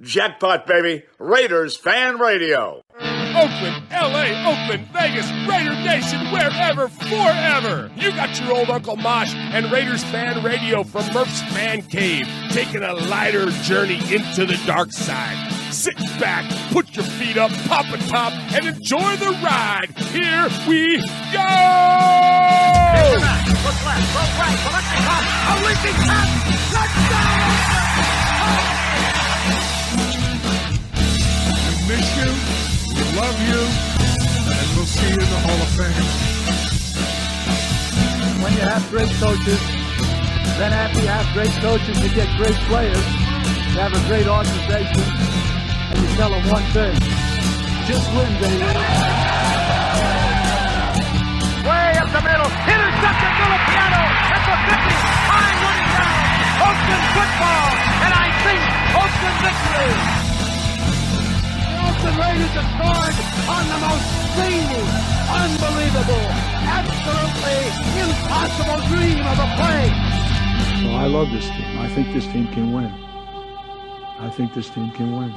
Jackpot, baby. Raiders Fan Radio. Oakland, L.A., Oakland, Vegas, Raider Nation, wherever, forever. You got your old Uncle Mosh and Raiders Fan Radio from Murf's Man Cave, taking a lighter journey into the dark side. Sit back, put your feet up, pop a top, and enjoy the ride. Here we go! Look left, look right, collecting top, a leaping top, touchdown! We miss you, we love you, and we'll see you in the Hall of Fame. When you have great coaches, then after you have great coaches, you get great players. You have a great organization, and you tell them one thing: just win, baby. Way up the middle, intercepted Filipiano at the 50, high running down, Oakland football, and I think Oakland victory. The Oakland Raiders have scored on the most zany, unbelievable, absolutely impossible dream of a play. Well, I love this team. I think this team can win. I think this team can win.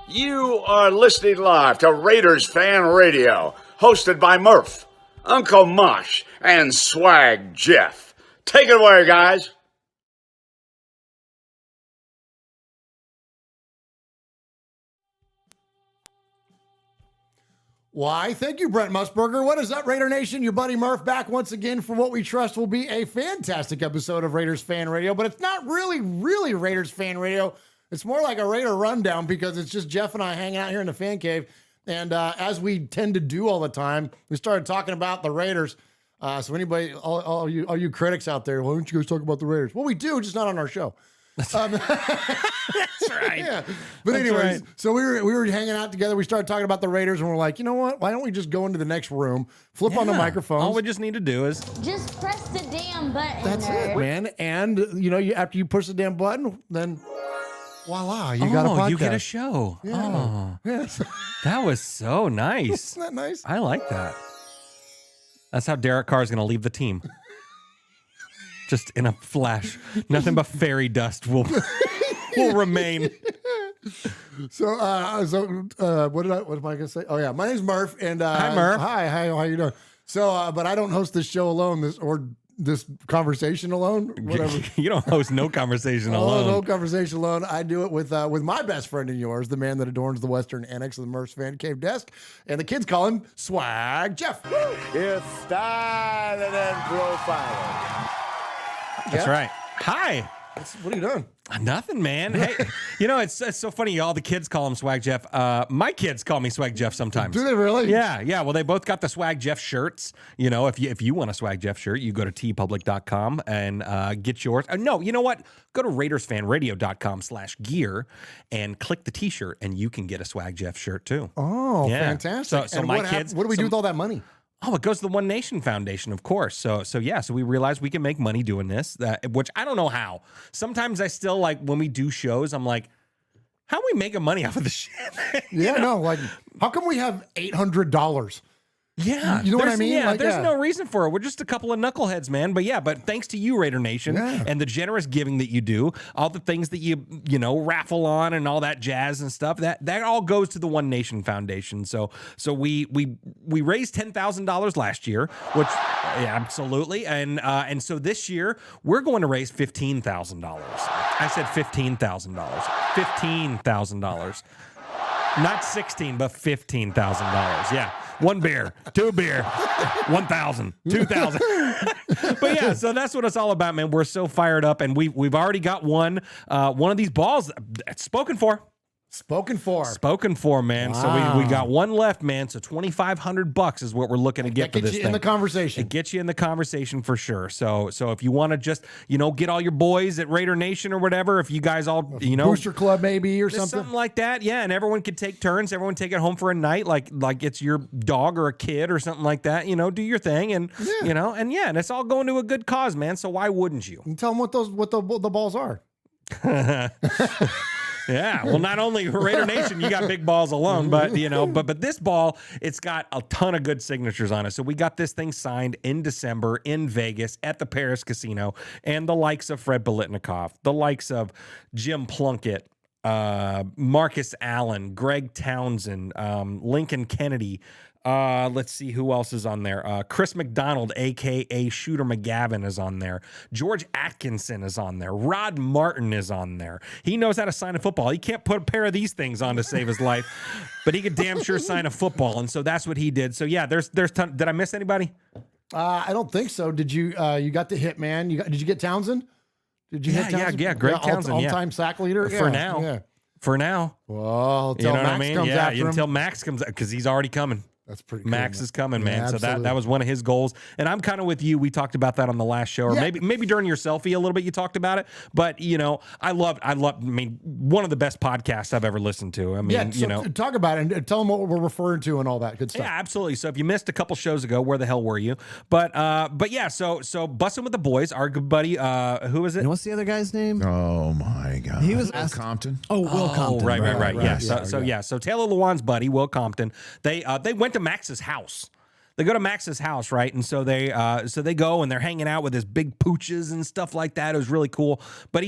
You are listening live to Raiders Fan Radio, hosted by Murf, Uncle Mosh, and Swag Jeff. Take it away, guys. Why, thank you, Brent Musburger. What is up, Raider Nation? Your buddy Murf back once again for what we trust will be a fantastic episode of Raiders Fan Radio, but it's not really Raiders Fan Radio. It's more like a Raider rundown because it's just Jeff and I hanging out here in the fan cave. And as we tend to do all the time, we started talking about the Raiders. So anybody, all you critics out there, why don't you guys talk about the Raiders? Well, we do, just not on our show. That's right. Yeah. But anyways, so we were hanging out together. We started talking about the Raiders, and we're like, you know what? Why don't we just go into the next room, flip on the microphones? All we just need to do is just press the damn button. That's it, man. And after you push the damn button, then voila, you got a podcast. You get a show. Yeah. Oh, Yes. that was so nice. Isn't that nice? I like that. That's how Derek Carr is going to leave the team. Just in a flash. Nothing but fairy dust will remain. So, what am I going to say? Oh yeah, my name's Murf, and hi, Murf. Hi, how you doing? So, but I don't host this show alone. This conversation alone. Whatever. You don't host no conversation alone. No conversation alone. I do it with my best friend and yours, the man that adorns the Western Annex of the Murf's Fan Cave desk, and the kids call him Swag Jeff. It's style and profiling. That's right. Hi. What are you doing? Nothing, man. Hey, it's so funny. All the kids call him Swag Jeff. My kids call me Swag Jeff sometimes. Do they really? Yeah. Well, they both got the Swag Jeff shirts. If you want a Swag Jeff shirt, you go to TeePublic.com and get yours. No, you know what? Go to RaidersFanRadio.com/gear and click the T-shirt, and you can get a Swag Jeff shirt too. Oh, yeah. fantastic! So and my kids. What do we do with all that money? Oh, it goes to the One Nation Foundation, of course. So we realized we can make money doing this, which I don't know how. Sometimes I still, like, when we do shows, I'm like, how are we making money off of this shit? How come we have $800? Yeah. You know what I mean? Yeah, there's no reason for it. We're just a couple of knuckleheads, man. But thanks to you, Raider Nation, and the generous giving that you do, all the things that you raffle on and all that jazz and stuff, that all goes to the One Nation Foundation. So we raised $10,000 last year, which absolutely. And so this year we're going to raise $15,000. I said $15,000. $15,000. Not 16, but $15,000. Yeah. 1 beer, 2 beer, 1,000, 2,000. But yeah, so that's what it's all about, man. We're so fired up, and we've already got one of these balls spoken for. Spoken for, man. Wow. So we got one left, man. So $2,500 is what we're looking to get for this thing. In the conversation. It gets you in the conversation for sure. So if you want to just get all your boys at Raider Nation or whatever, if you guys all Booster Club maybe or something like that, yeah, and everyone can take turns. Everyone take it home for a night, like it's your dog or a kid or something like that. Do your thing, and and it's all going to a good cause, man. So why wouldn't you? And tell them what the balls are. Yeah, well, not only Raider Nation, you got big balls alone, but but this ball, it's got a ton of good signatures on it. So we got this thing signed in December in Vegas at the Paris Casino, and the likes of Fred Biletnikoff, the likes of Jim Plunkett, Marcus Allen, Greg Townsend, Lincoln Kennedy. Let's see who else is on there. Chris McDonald, aka Shooter McGavin, is on there. George Atkinson is on there. Rod Martin is on there. He knows how to sign a football. He can't put a pair of these things on to save his life, but he could damn sure sign a football, and so that's what he did. So yeah, there's ton. Did I miss anybody? I don't think so. Did you? You got the hitman. Did you get Townsend? Did you? Yeah. Greg Townsend, all-time sack leader for now. Yeah. For now. Well, until Max comes after him. Until Max comes, because he's already coming. That's pretty cool. Max is coming, man. Yeah, so that was one of his goals. And I'm kind of with you. We talked about that on the last show, or maybe during your selfie a little bit, you talked about it. But, I mean, one of the best podcasts I've ever listened to. I mean, talk about it and tell them what we're referring to and all that good stuff. Yeah, absolutely. So if you missed a couple shows ago, where the hell were you? But yeah, so Bussin' with the Boys, our good buddy, who is it? And what's the other guy's name? Oh my God. He was Will Compton. Oh, Will Compton. Right. Yeah. So Taylor Lewan's buddy, Will Compton, they went to Max's house. They go to Max's house, right? And so they go and they're hanging out with his big pooches and stuff like that. It was really cool. But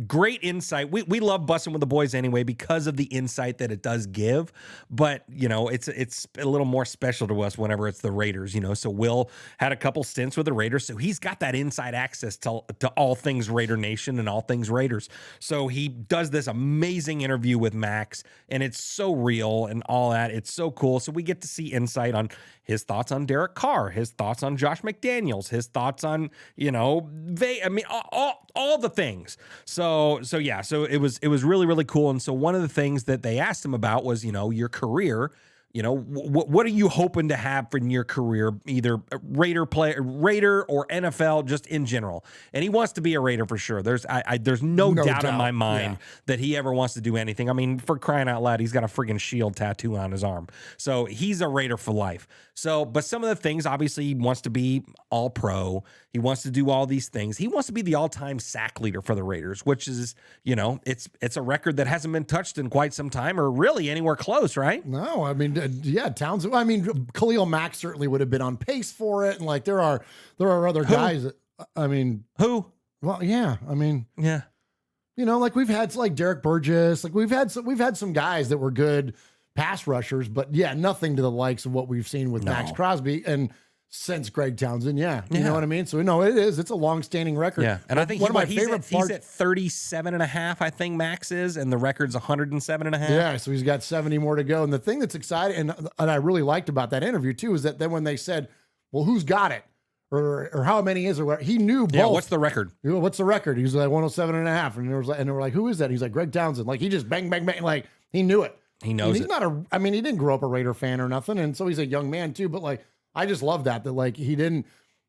great insight. We love Bussin' with the Boys anyway because of the insight that it does give. But it's a little more special to us whenever it's the Raiders. So Will had a couple stints with the Raiders, so he's got that inside access to all things Raider Nation and all things Raiders. So he does this amazing interview with Max, and it's so real and all that. It's so cool. So we get to see insight on his thoughts on Derek Carr, his thoughts on Josh McDaniels, his thoughts on, all the things. So it was really, really cool. And so one of the things that they asked him about was, your career. What are you hoping to have in your career, either Raider or NFL, just in general? And he wants to be a Raider for sure. There's no doubt in my mind that he ever wants to do anything. I mean, for crying out loud, he's got a friggin' shield tattoo on his arm. So he's a Raider for life. So, but some of the things, obviously, he wants to be all pro. He wants to do all these things. He wants to be the all-time sack leader for the Raiders, which is, it's a record that hasn't been touched in quite some time, or really anywhere close, right? No, I mean, Townsend. I mean, Khalil Mack certainly would have been on pace for it, and like there are other guys. Who? Well, yeah. I mean, yeah. Like we've had like Derek Burgess. Like we've had some guys that were good pass rushers, but nothing to the likes of what we've seen with Maxx Crosby and since Greg Townsend. You know what I mean? So no, it's a long-standing record. Yeah, and I think one of my favorite parts, he's at 37.5, I think Max is, and the record's 107.5. Yeah, so he's got 70 more to go. And the thing that's exciting, and I really liked about that interview too, is that then when they said, well, who's got it? Or how many is there? He knew both. Yeah, what's the record? What's the record? He was like 107.5. And they were like, who is that? He's like, Greg Townsend. Like he just bang, bang, bang. Like he knew it. He knows he's not he didn't grow up a Raider fan or nothing. And so he's a young man too. But like, I just love that like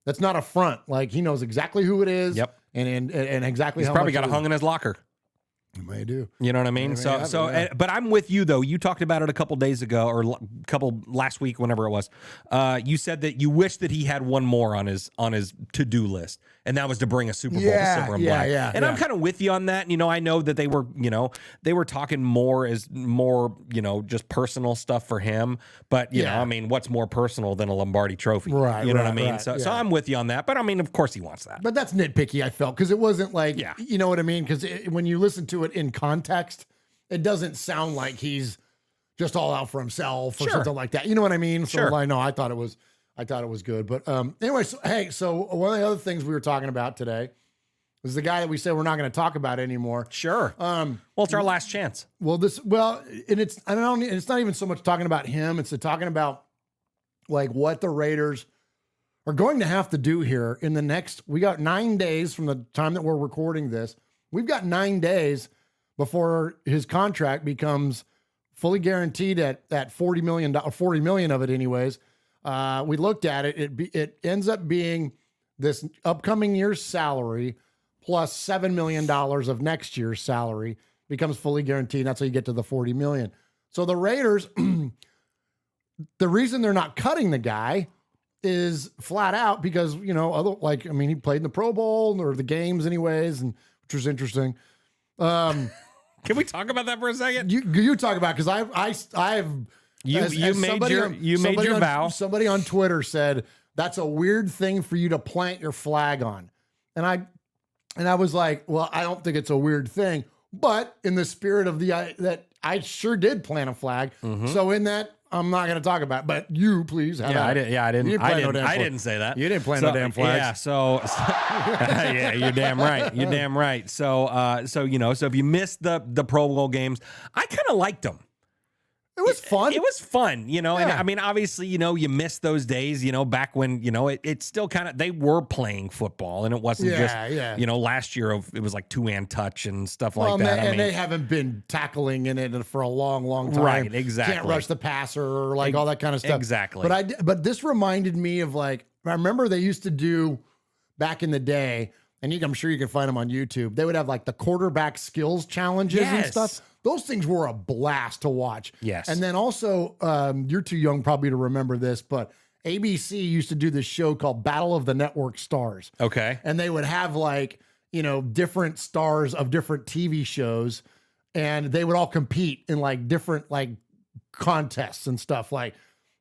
that's not a front. Like he knows exactly who it is. Yep. And exactly he's how probably much got it hung in his locker. You may do. You know what I mean? But I'm with you though. You talked about it a couple days ago, or last week, whenever it was. You said that you wish that he had one more on his to-do list, and that was to bring a Super Bowl to Silver and Black. And I'm kind of with you on that. I know that they were talking more just personal stuff for him. But I mean, what's more personal than a Lombardi Trophy? Right. You know what I mean? So I'm with you on that. But I mean, of course he wants that. But that's nitpicky. I felt because it wasn't like you know what I mean? Because when you listen to it in context, it doesn't sound like he's just all out for himself or something like that. You know what I mean? So I know I thought it was good. But anyway, so one of the other things we were talking about today was the guy that we said we're not going to talk about anymore. Sure. Well, it's our last chance. And it's not even so much talking about him. It's talking about like what the Raiders are going to have to do here in the next. We got 9 days from the time that we're recording this. We've got 9 days before his contract becomes fully guaranteed at $40 million, 40 million of it anyways. We looked at it. It ends up being this upcoming year's salary plus $7 million of next year's salary becomes fully guaranteed. That's how you get to the 40 million. So the Raiders, the reason they're not cutting the guy is flat out because, he played in the Pro Bowl or the games anyways, and which was interesting. Can we talk about that for a second? You talk about, because I've you made your vow. Somebody on Twitter said that's a weird thing for you to plant your flag on, and I was like, well, I don't think it's a weird thing, but in the spirit of that I sure did plant a flag. So in that, I'm not going to talk about it, but you please have I didn't say that. You didn't plant no damn flags. Yeah, yeah, you're damn right. You're damn right. So so if you missed the Pro Bowl games, I kind of liked them. It was fun. It was fun, and Yeah. I mean, obviously, you miss those days, back when, it's still kind of, they were playing football, and it wasn't last year it was like two-hand touch and stuff like that. And they haven't been tackling in it for a long, long time. Right, exactly. Can't rush the passer or like all that kind of stuff. Exactly. But this reminded me of, like, I remember they used to do back in the day, and I'm sure you can find them on YouTube. They would have like the quarterback skills challenges and stuff. Those things were a blast to watch. Yes. And then also, you're too young probably to remember this, but ABC used to do this show called Battle of the Network Stars. Okay. And they would have like, different stars of different TV shows, and they would all compete in like different like contests and stuff, like,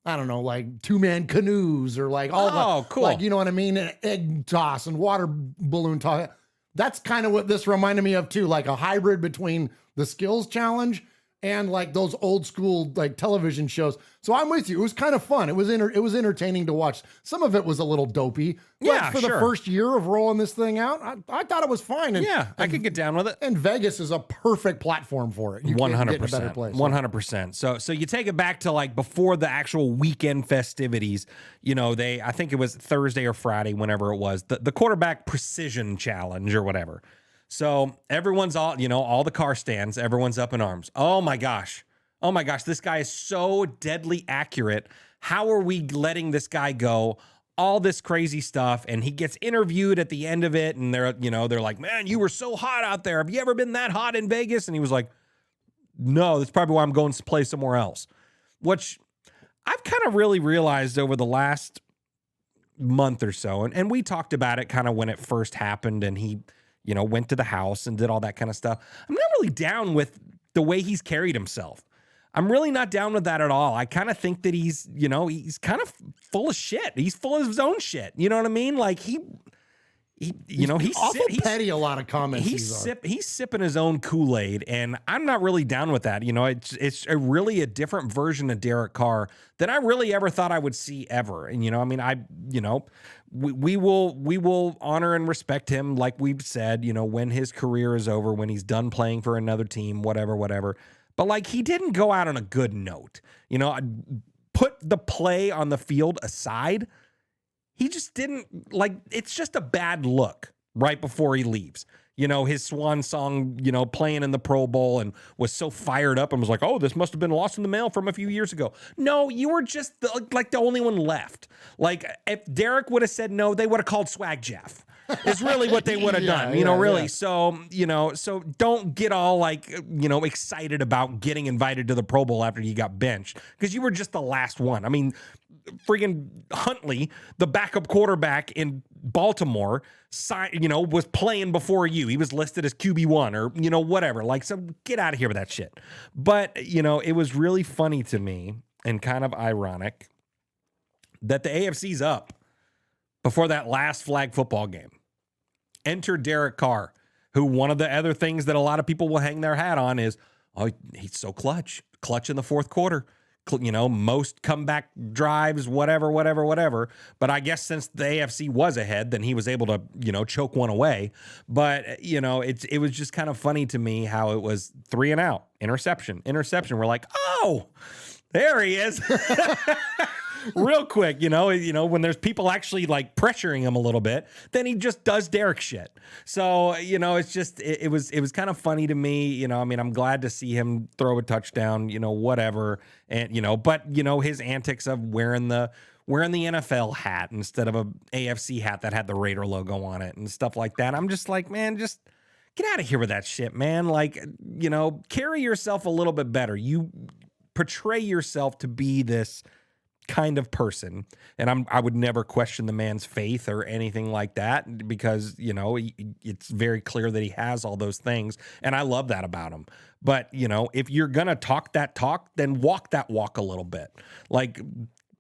I don't know, like 2-man canoes or like all cool. Like, you know what I mean? And egg toss and water balloon toss. That's kind of what this reminded me of too, like a hybrid between the skills challenge and like those old school like television shows. So I'm with you. It was kind of fun. It was entertaining to watch. Some of it was a little dopey. But for the first year of rolling this thing out, I thought it was fine. And, I could get down with it. And Vegas is a perfect platform for it. You 100%. Can't get in a better place. 100%. So you take it back to like before the actual weekend festivities, I think it was Thursday or Friday, whenever it was, the quarterback precision challenge or whatever. So everyone's all the car stands, everyone's up in arms. Oh my gosh, this guy is so deadly accurate. How are we letting this guy go? All this crazy stuff. And he gets interviewed at the end of it, and they're like, man, you were so hot out there. Have you ever been that hot in Vegas? And he was like, no, that's probably why I'm going to play somewhere else. Which I've kind of really realized over the last month or so. And we talked about it kind of when it first happened, and he went to the house and did all that kind of stuff. I'm not really down with the way he's carried himself. I'm really not down with that at all. I kind of think that he's kind of full of shit. He's full of his own shit. You know what I mean? Like he's petty. A lot of comments. He's sipping his own Kool-Aid, and I'm not really down with that. It's really a different version of Derek Carr than I really ever thought I would see ever. And we will honor and respect him, like we've said. When his career is over, when he's done playing for another team, whatever. But like, he didn't go out on a good note. Put the play on the field aside. He just didn't, like, it's just a bad look right before he leaves. His swan song, playing in the Pro Bowl, and was so fired up and was like, oh, this must have been lost in the mail from a few years ago. No, you were just the only one left. Like, if Derek would have said no, they would have called Swag Jeff. Is really what they would have done, really. Yeah. So don't get all like, excited about getting invited to the Pro Bowl after you got benched, because you were just the last one. I mean, friggin' Huntley, the backup quarterback in Baltimore, was playing before you. He was listed as QB1 or, whatever. Like, so get out of here with that shit. But, it was really funny to me and kind of ironic that the AFC's up before that last flag football game. Enter Derek Carr, who one of the other things that a lot of people will hang their hat on is, oh, he's so clutch in the fourth quarter. Most comeback drives, whatever. But I guess since the AFC was ahead, then he was able to, choke one away. But, it was just kind of funny to me how it was 3 and out, interception. We're like, oh, there he is. Real quick, when there's people actually like pressuring him a little bit, then he just does Derek shit. So, it's just, it was kind of funny to me. I'm glad to see him throw a touchdown, whatever. And, but, his antics of wearing the NFL hat instead of a AFC hat that had the Raider logo on it and stuff like that. I'm just like, man, just get out of here with that shit, man. Like, carry yourself a little bit better. You portray yourself to be this kind of person, and I would never question the man's faith or anything like that, because, you know, it's very clear that he has all those things, and I love that about him. But, you know, if you're gonna talk that talk, then walk that walk a little bit. Like,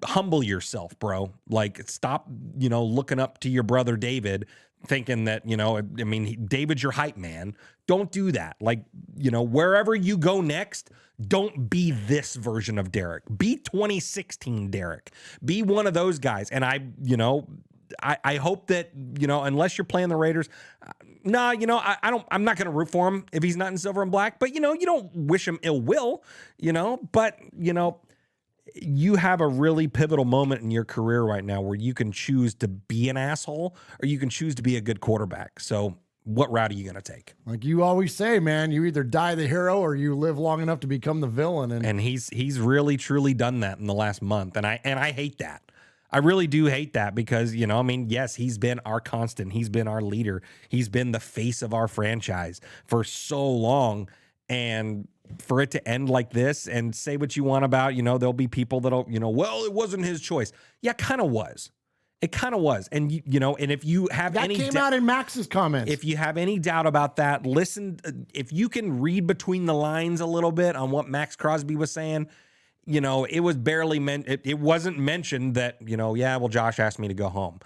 humble yourself, bro. Like, stop, you know, looking up to your brother David, thinking that, you know, I mean, David's your hype man. Don't do that. Like, you know, wherever you go next, don't be this version of Derek. Be 2016 Derek. Be one of those guys. And I hope that, you know, unless you're playing the Raiders, you know, I'm not going to root for him if he's not in silver and black, but, you know, you don't wish him ill will, you know, but, you know, you have a really pivotal moment in your career right now where you can choose to be an asshole or you can choose to be a good quarterback. So what route are you going to take? Like you always say, man, you either die the hero or you live long enough to become the villain. And he's really, truly done that in the last month. And I hate that. I really do hate that because, you know, I mean, yes, he's been our constant. He's been our leader. He's been the face of our franchise for so long. And for it to end like this, and say what you want about, you know, there'll be people that'll, you know, well, it wasn't his choice. Yeah, kind of was. It kind of was. And, you know, and if you have that came out in Max's comments. If you have any doubt about that, listen, if you can read between the lines a little bit on what Maxx Crosby was saying, you know, it was barely it wasn't mentioned that, you know, yeah, well, Josh asked me to go home.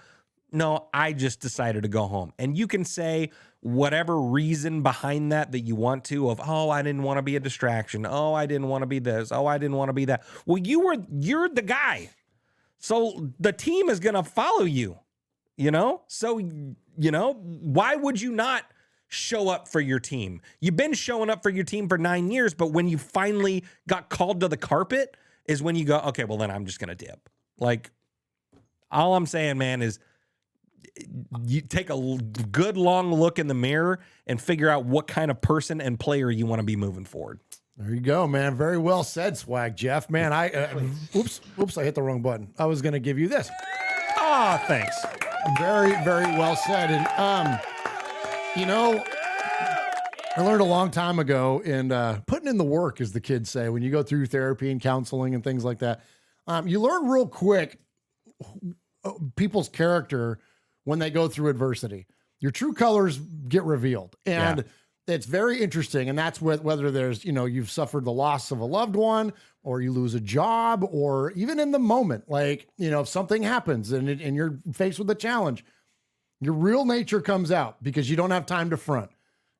No, I just decided to go home. And you can say whatever reason behind that you want to, of, oh, I didn't want to be a distraction. Oh, I didn't want to be this. Oh, I didn't want to be that. Well, you're the guy. So the team is going to follow you, you know? So, you know, why would you not show up for your team? You've been showing up for your team for 9 years, but when you finally got called to the carpet is when you go, okay, well, then I'm just going to dip. Like, all I'm saying, man, is you take a good long look in the mirror and figure out what kind of person and player you want to be moving forward. There you go, man. Very well said, Swag Jeff. Man, oops, I hit the wrong button. I was going to give you this. Oh, thanks. Very, very well said. And, you know, I learned a long time ago in putting in the work, as the kids say, when you go through therapy and counseling and things like that, you learn real quick people's character when they go through adversity. Your true colors get revealed. And it's very interesting. And that's whether there's, you know, you've suffered the loss of a loved one, or you lose a job, or even in the moment, like, you know, if something happens and you're faced with a challenge, your real nature comes out because you don't have time to front.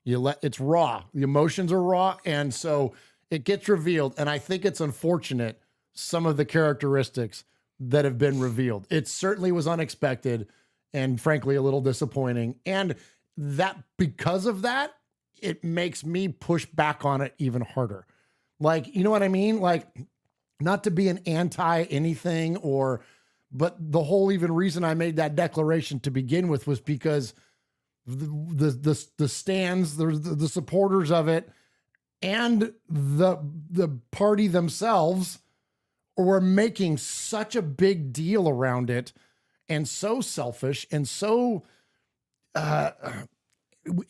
It's raw. The emotions are raw. And so it gets revealed. And I think it's unfortunate, some of the characteristics that have been revealed. It certainly was unexpected and frankly a little disappointing. And that, because of that, it makes me push back on it even harder. Like, you know what I mean? Like, not to be an anti anything, but the whole even reason I made that declaration to begin with was because the stands, the supporters of it, and the party themselves were making such a big deal around it, and so selfish and so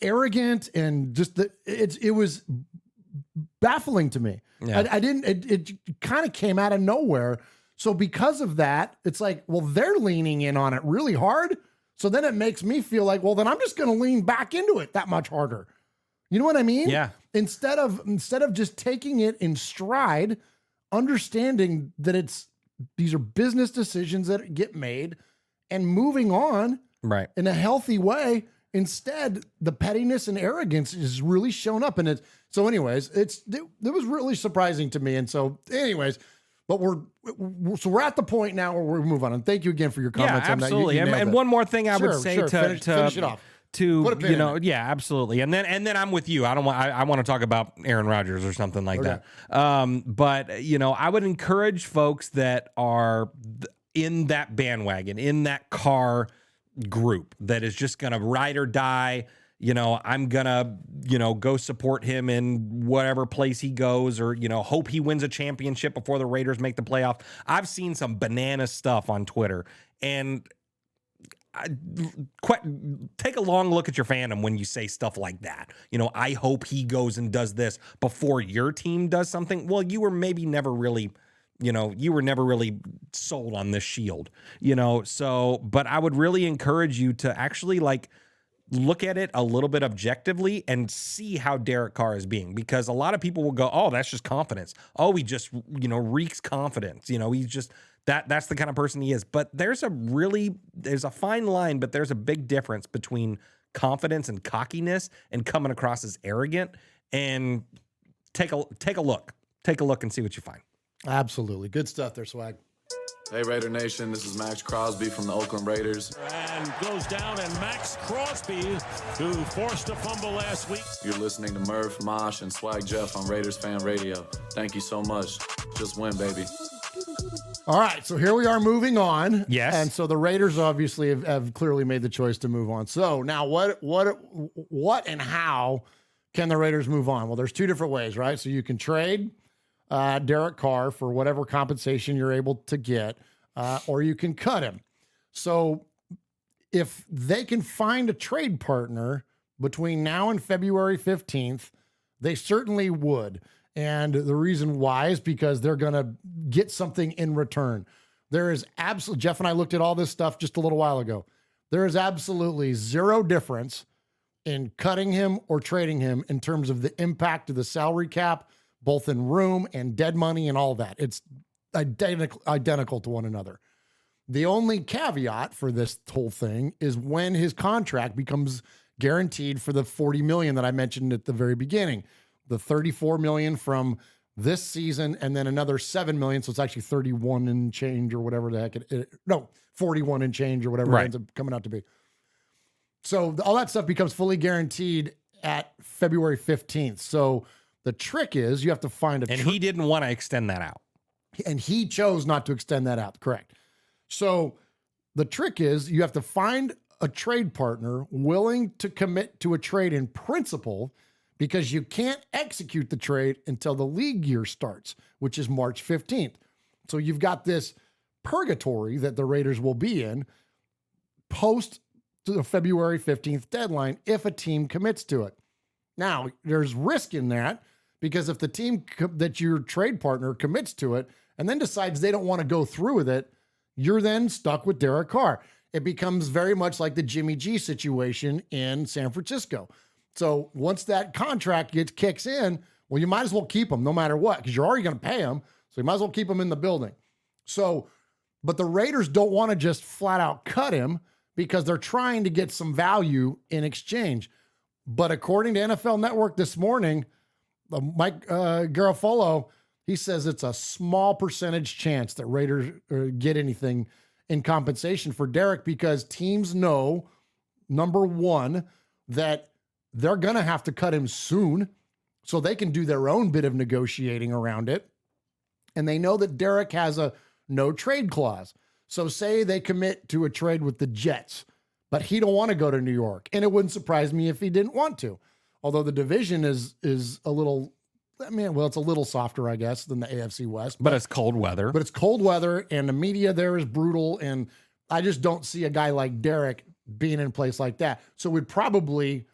arrogant, and just it was baffling to me. Yeah. It kind of came out of nowhere. So because of that, it's like, well, they're leaning in on it really hard. So then it makes me feel like, well, then I'm just going to lean back into it that much harder. You know what I mean? Yeah. Instead of just taking it in stride, understanding that these are business decisions that get made and moving on right in a healthy way. Instead, the pettiness and arrogance is really shown up. And so anyways, it was really surprising to me. And so anyways, but we're at the point now where we're moving on. And thank you again for your comments on that. Absolutely. And one more thing I would say to finish it off. Yeah, absolutely. And then I'm with you. I want to talk about Aaron Rodgers or something like that. But you know, I would encourage folks that are in that bandwagon, in that car group that is just going to ride or die. You know, I'm going to, you know, go support him in whatever place he goes, or, you know, hope he wins a championship before the Raiders make the playoff. I've seen some banana stuff on Twitter, and take a long look at your fandom when you say stuff like that. You know, I hope he goes and does this before your team does something. Well, you were maybe never really you know, you were never really sold on this shield, you know? So, but I would really encourage you to actually like look at it a little bit objectively and see how Derek Carr is being, because a lot of people will go, oh, that's just confidence. Oh, he just, you know, reeks confidence. You know, he's just that's the kind of person he is. But there's a fine line, but there's a big difference between confidence and cockiness and coming across as arrogant. And take a look and see what you find. Absolutely. Good stuff there, Swag. Hey, Raider Nation, this is Maxx Crosby from the Oakland Raiders. And goes down, and Maxx Crosby, who forced a fumble last week. You're listening to Murf, Mosh, and Swag Jeff on Raiders Fan Radio. Thank you so much. Just win, baby. All right, so here we are moving on. Yes. And so the Raiders obviously have clearly made the choice to move on. So now what and how can the Raiders move on? Well, there's two different ways, right? So you can trade Derek Carr for whatever compensation you're able to get, or you can cut him. So if they can find a trade partner between now and February 15th, they certainly would. And the reason why is because they're going to get something in return. There is absolutely, Jeff and I looked at all this stuff just a little while ago. There is absolutely zero difference in cutting him or trading him in terms of the impact of the salary cap, both in room and dead money and all that. It's identical to one another. The only caveat for this whole thing is when his contract becomes guaranteed for the $40 million that I mentioned at the very beginning. The $34 million from this season and then another $7 million. So it's actually 31 and change or whatever the heck 41 and change or whatever it ends up coming out to be. So all that stuff becomes fully guaranteed at February 15th. So the trick is you have to find a... And he didn't want to extend that out. And he chose not to extend that out, correct. So the trick is you have to find a trade partner willing to commit to a trade in principle, because you can't execute the trade until the league year starts, which is March 15th. So you've got this purgatory that the Raiders will be in post the February 15th deadline if a team commits to it. Now, there's risk in that, because if the team that your trade partner commits to it and then decides they don't want to go through with it, you're then stuck with Derek Carr. It becomes very much like the Jimmy G situation in San Francisco. So once that contract kicks in, well, you might as well keep him no matter what, because you're already going to pay him. So you might as well keep him in the building. So, but the Raiders don't want to just flat out cut him because they're trying to get some value in exchange. But according to NFL Network this morning, Mike Garafolo, he says it's a small percentage chance that Raiders get anything in compensation for Derek, because teams know, number one, that they're going to have to cut him soon so they can do their own bit of negotiating around it. And they know that Derek has a no trade clause. So say they commit to a trade with the Jets, but he don't want to go to New York. And it wouldn't surprise me if he didn't want to. Although the division is a little, it's a little softer, I guess, than the AFC West. But it's cold weather. But it's cold weather, and the media there is brutal. And I just don't see a guy like Derek being in a place like that. So we'd probably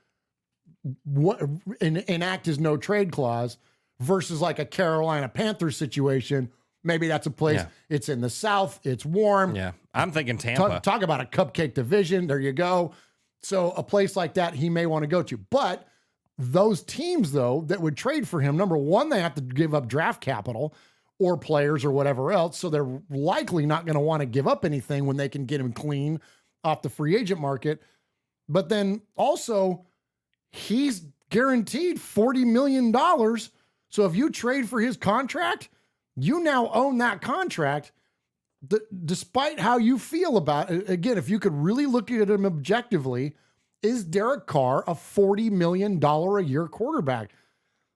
enact his no trade clause versus like a Carolina Panthers situation. Maybe that's a place. Yeah. It's in the South. It's warm. Yeah. I'm thinking Tampa. Talk about a cupcake division. There you go. So a place like that he may want to go to. But those teams, though, that would trade for him, number one, they have to give up draft capital or players or whatever else. So they're likely not going to want to give up anything when they can get him clean off the free agent market. But then also, he's guaranteed $40 million. So if you trade for his contract, you now own that contract, despite how you feel about it. Again, if you could really look at him objectively, is Derek Carr a $40 million a year quarterback?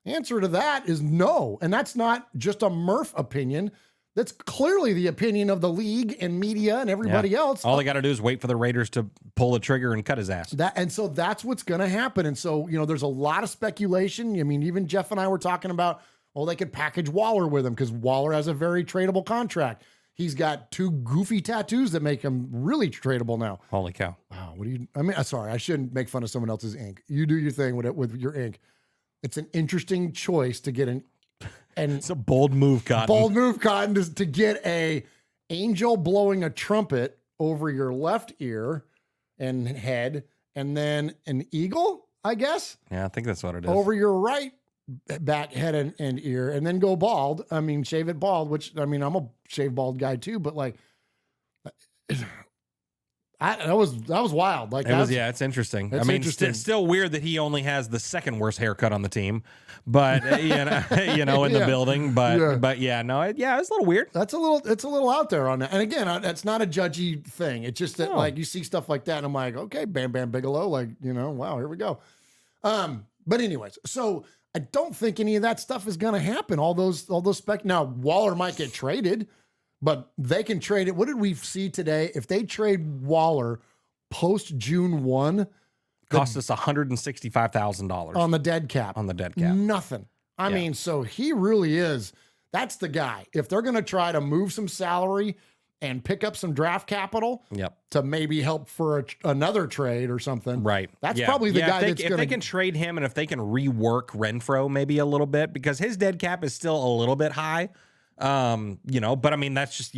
Answer to that is no. And that's not just a Murf opinion. That's clearly the opinion of the league and media and everybody else. All they got to do is wait for the Raiders to pull the trigger and cut his ass. And so that's what's going to happen. And so, there's a lot of speculation. I mean, even Jeff and I were talking about, they could package Waller with him because Waller has a very tradable contract. He's got 2 goofy tattoos that make him really tradable now. Holy cow. Wow. Sorry, I shouldn't make fun of someone else's ink. You do your thing with your ink. It's an interesting choice to get And it's a bold move, Cotton. Bold move, Cotton, is to get a angel blowing a trumpet over your left ear and head, and then an eagle, I guess. Yeah, I think that's what it is. Over your right back, head, and ear, and then go bald. I mean, shave it bald, which, I mean, I'm a shave bald guy too, but like, that was wild. Like, it's interesting. I mean, still weird that he only has the second worst haircut on the team, but in the building. But it was a little weird. It's a little out there on that. And again, that's not a judgy thing. It's just that like you see stuff like that, and I'm like, okay, Bam Bam Bigelow, like, wow, here we go. But anyways, so I don't think any of that stuff is going to happen. All those spec. Now Waller might get traded. But they can trade it. What did we see today? If they trade Waller post June 1, cost us $165,000 on the dead cap. Nothing. I mean, so he really is. That's the guy. If they're going to try to move some salary and pick up some draft capital to maybe help for another trade or something. Right. That's probably the guy if they can trade him, and if they can rework Renfroe maybe a little bit, because his dead cap is still a little bit high. But I mean, that's just,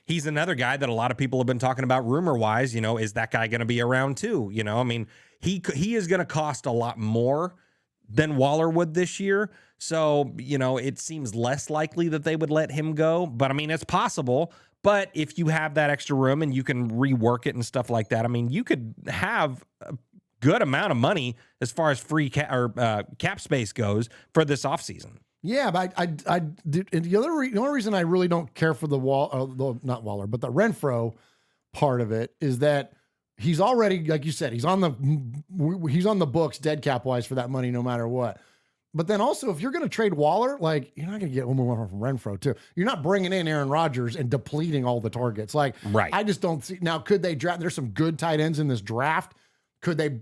he's another guy that a lot of people have been talking about rumor wise, is that guy going to be around too? I mean, he is going to cost a lot more than Waller would this year. So, it seems less likely that they would let him go, but I mean, it's possible. But if you have that extra room and you can rework it and stuff like that, I mean, you could have a good amount of money as far as free cap space goes for this offseason. Yeah, but the only reason I really don't care for the not Waller, but the Renfroe part of it is that he's already, like you said, he's on the books dead cap wise for that money no matter what. But then also, if you're going to trade Waller, like, you're not going to get one more from Renfroe too. You're not bringing in Aaron Rodgers and depleting all the targets. Like, right. I just don't see. Now, could they draft? There's some good tight ends in this draft. Could they,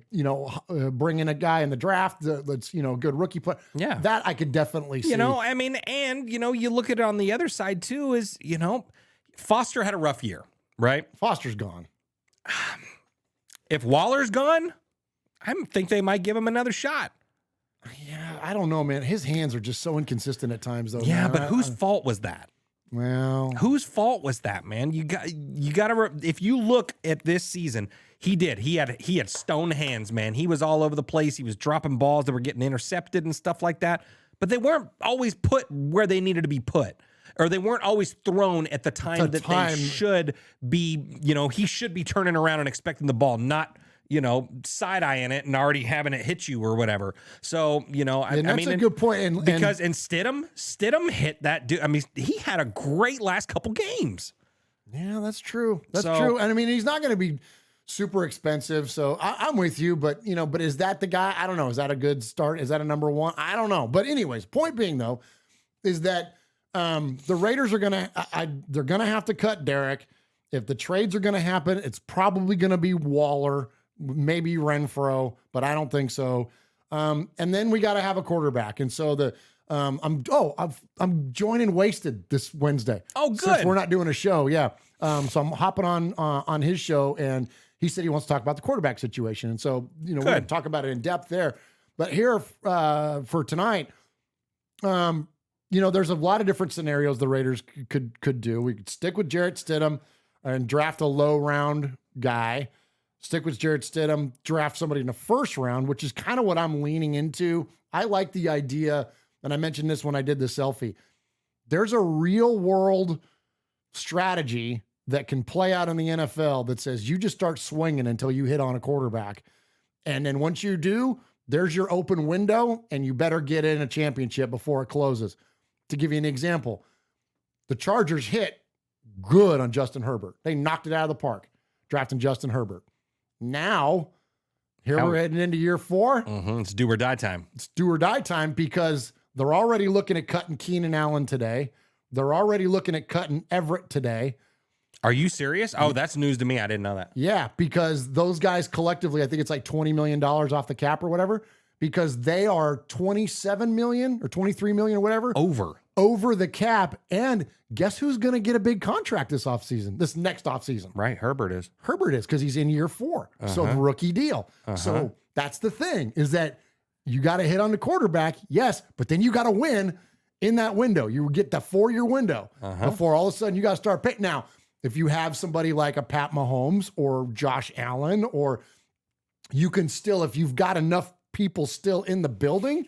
bring in a guy in the draft that's, good rookie player? Yeah. That I could definitely see. I mean, and, you look at it on the other side too is, Foster had a rough year, right? Foster's gone. If Waller's gone, I think they might give him another shot. Yeah, I don't know, man. His hands are just so inconsistent at times, though. Yeah, man. but whose fault was that? Well, whose fault was that, man? You got to. If you look at this season, he had stone hands, man. He was all over the place. He was dropping balls that were getting intercepted and stuff like that. But they weren't always put where they needed to be put, or they weren't always thrown at the time they should be. He should be turning around and expecting the ball, not side-eyeing it and already having it hit you or whatever. So, I mean, that's a good point. Because Stidham hit that dude. I mean, he had a great last couple games. Yeah, that's true. That's true. And I mean, he's not going to be super expensive. So I'm with you, but is that the guy? I don't know. Is that a good start? Is that a number one? I don't know. But anyways, point being though, is that the Raiders are they're going to have to cut Derek. If the trades are going to happen, it's probably going to be Waller, maybe Renfroe, but I don't think so. And then we got to have a quarterback. And so I'm joining Wasted this Wednesday. Oh, good. Since we're not doing a show. Yeah. So I'm hopping on his show, and he said he wants to talk about the quarterback situation. And so, we're going to talk about it in depth there, but here for tonight, there's a lot of different scenarios the Raiders could do. We could stick with Jarrett Stidham and draft a low round guy. Stick with Jarrett Stidham, draft somebody in the first round, which is kind of what I'm leaning into. I like the idea, and I mentioned this when I did the selfie. There's a real world strategy that can play out in the NFL that says you just start swinging until you hit on a quarterback. And then once you do, there's your open window, and you better get in a championship before it closes. To give you an example, the Chargers hit good on Justin Herbert. They knocked it out of the park, drafting Justin Herbert. Now, we're heading into year 4. Mm-hmm. It's do or die time. It's do or die time because they're already looking at cutting Keenan Allen today. They're already looking at cutting Everett today. Are you serious? Oh, that's news to me. I didn't know that. Yeah, because those guys collectively, I think it's like $20 million off the cap or whatever, because they are 27 million or 23 million or whatever. Over the cap. And guess who's going to get a big contract this next offseason? Right. Herbert is because he's in year 4. So rookie deal. So that's the thing, is that you got to hit on the quarterback. Yes. But then you got to win. in that window. You get the 4-year window before all of a sudden you got to start paying. Now, if you have somebody like a Pat Mahomes or Josh Allen, or you can still, if you've got enough people still in the building,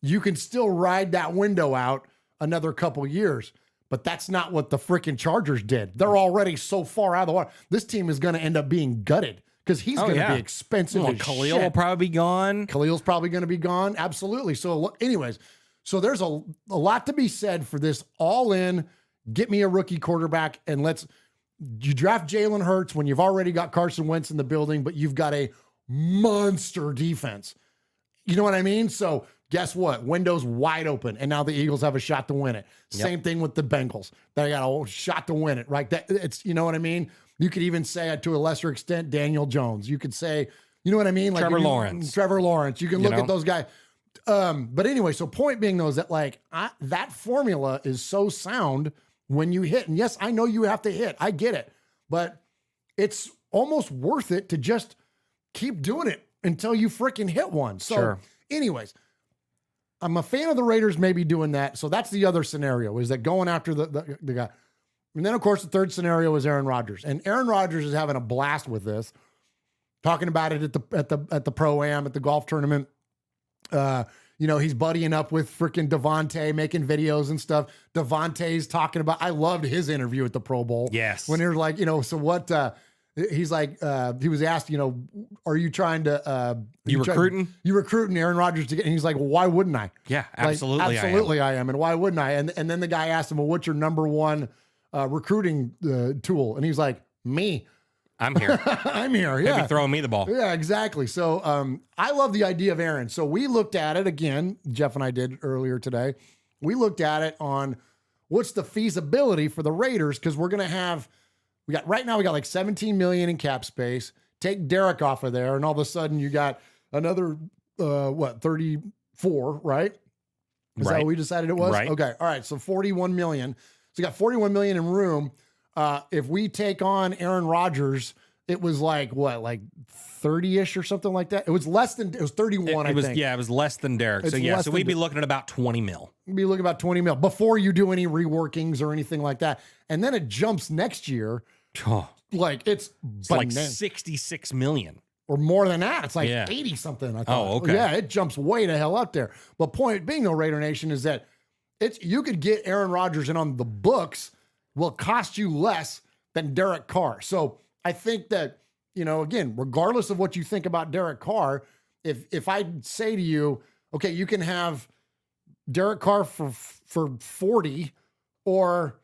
you can still ride that window out another couple years. But that's not what the freaking Chargers did. They're already so far out of the water. This team is going to end up being gutted because he's going to be expensive. Well, as Khalil shit. will probably be gone. Khalil's probably going to be gone. Absolutely. So anyways, so there's a lot to be said for this all in, get me a rookie quarterback, and you draft Jalen Hurts when you've already got Carson Wentz in the building, but you've got a monster defense. You know what I mean? So guess what? Window's wide open, and now the Eagles have a shot to win it. Yep. Same thing with the Bengals. They got a shot to win it, right? It's, you know what I mean? You could even say, to a lesser extent, Daniel Jones. You could say, you know what I mean? Like Trevor Lawrence. You can look at those guys. But anyway, so point being though is that that formula is so sound when you hit. And yes, I know you have to hit. I get it. But it's almost worth it to just keep doing it until you freaking hit one. So anyways, I'm a fan of the Raiders maybe doing that. So that's the other scenario, is that going after the guy. And then, of course, the third scenario is Aaron Rodgers. And Aaron Rodgers is having a blast with this, talking about it at the Pro-Am, at the golf tournament. He's buddying up with freaking Devontae, making videos and stuff. Devontae's talking about, I loved his interview at the Pro Bowl. Yes. When they're like, so what, he's like, he was asked, are you trying to, you recruiting Aaron Rodgers to get, and he's like, well, why wouldn't I? Yeah, absolutely. Absolutely I am. And why wouldn't I? And then the guy asked him, well, what's your number one recruiting tool? And he's like, me. I'm here. I'm here. Yeah. Maybe throwing me the ball. Yeah, exactly. So I love the idea of Aaron. So we looked at it again. Jeff and I did earlier today. We looked at it on what's the feasibility for the Raiders, because we got like 17 million in cap space. Take Derek off of there, and all of a sudden you got another 34, right? Is that what we decided it was? Right. Okay. All right. So 41 million. So you got 41 million in room. If we take on Aaron Rodgers, it was like 30-ish or something like that. It was 31, I think. Yeah, it was less than Derek. So we'd be looking at about 20 mil. We'd be looking at about 20 mil before you do any reworkings or anything like that. And then it jumps next year. It's like 66 million. Or more than that. It's like 80 something, I thought. Oh, okay. Yeah, it jumps way the hell up there. But point being though, Raider Nation, is that you could get Aaron Rodgers in on the books will cost you less than Derek Carr. So I think that, again, regardless of what you think about Derek Carr, if I say to you, okay, you can have Derek Carr for 40, or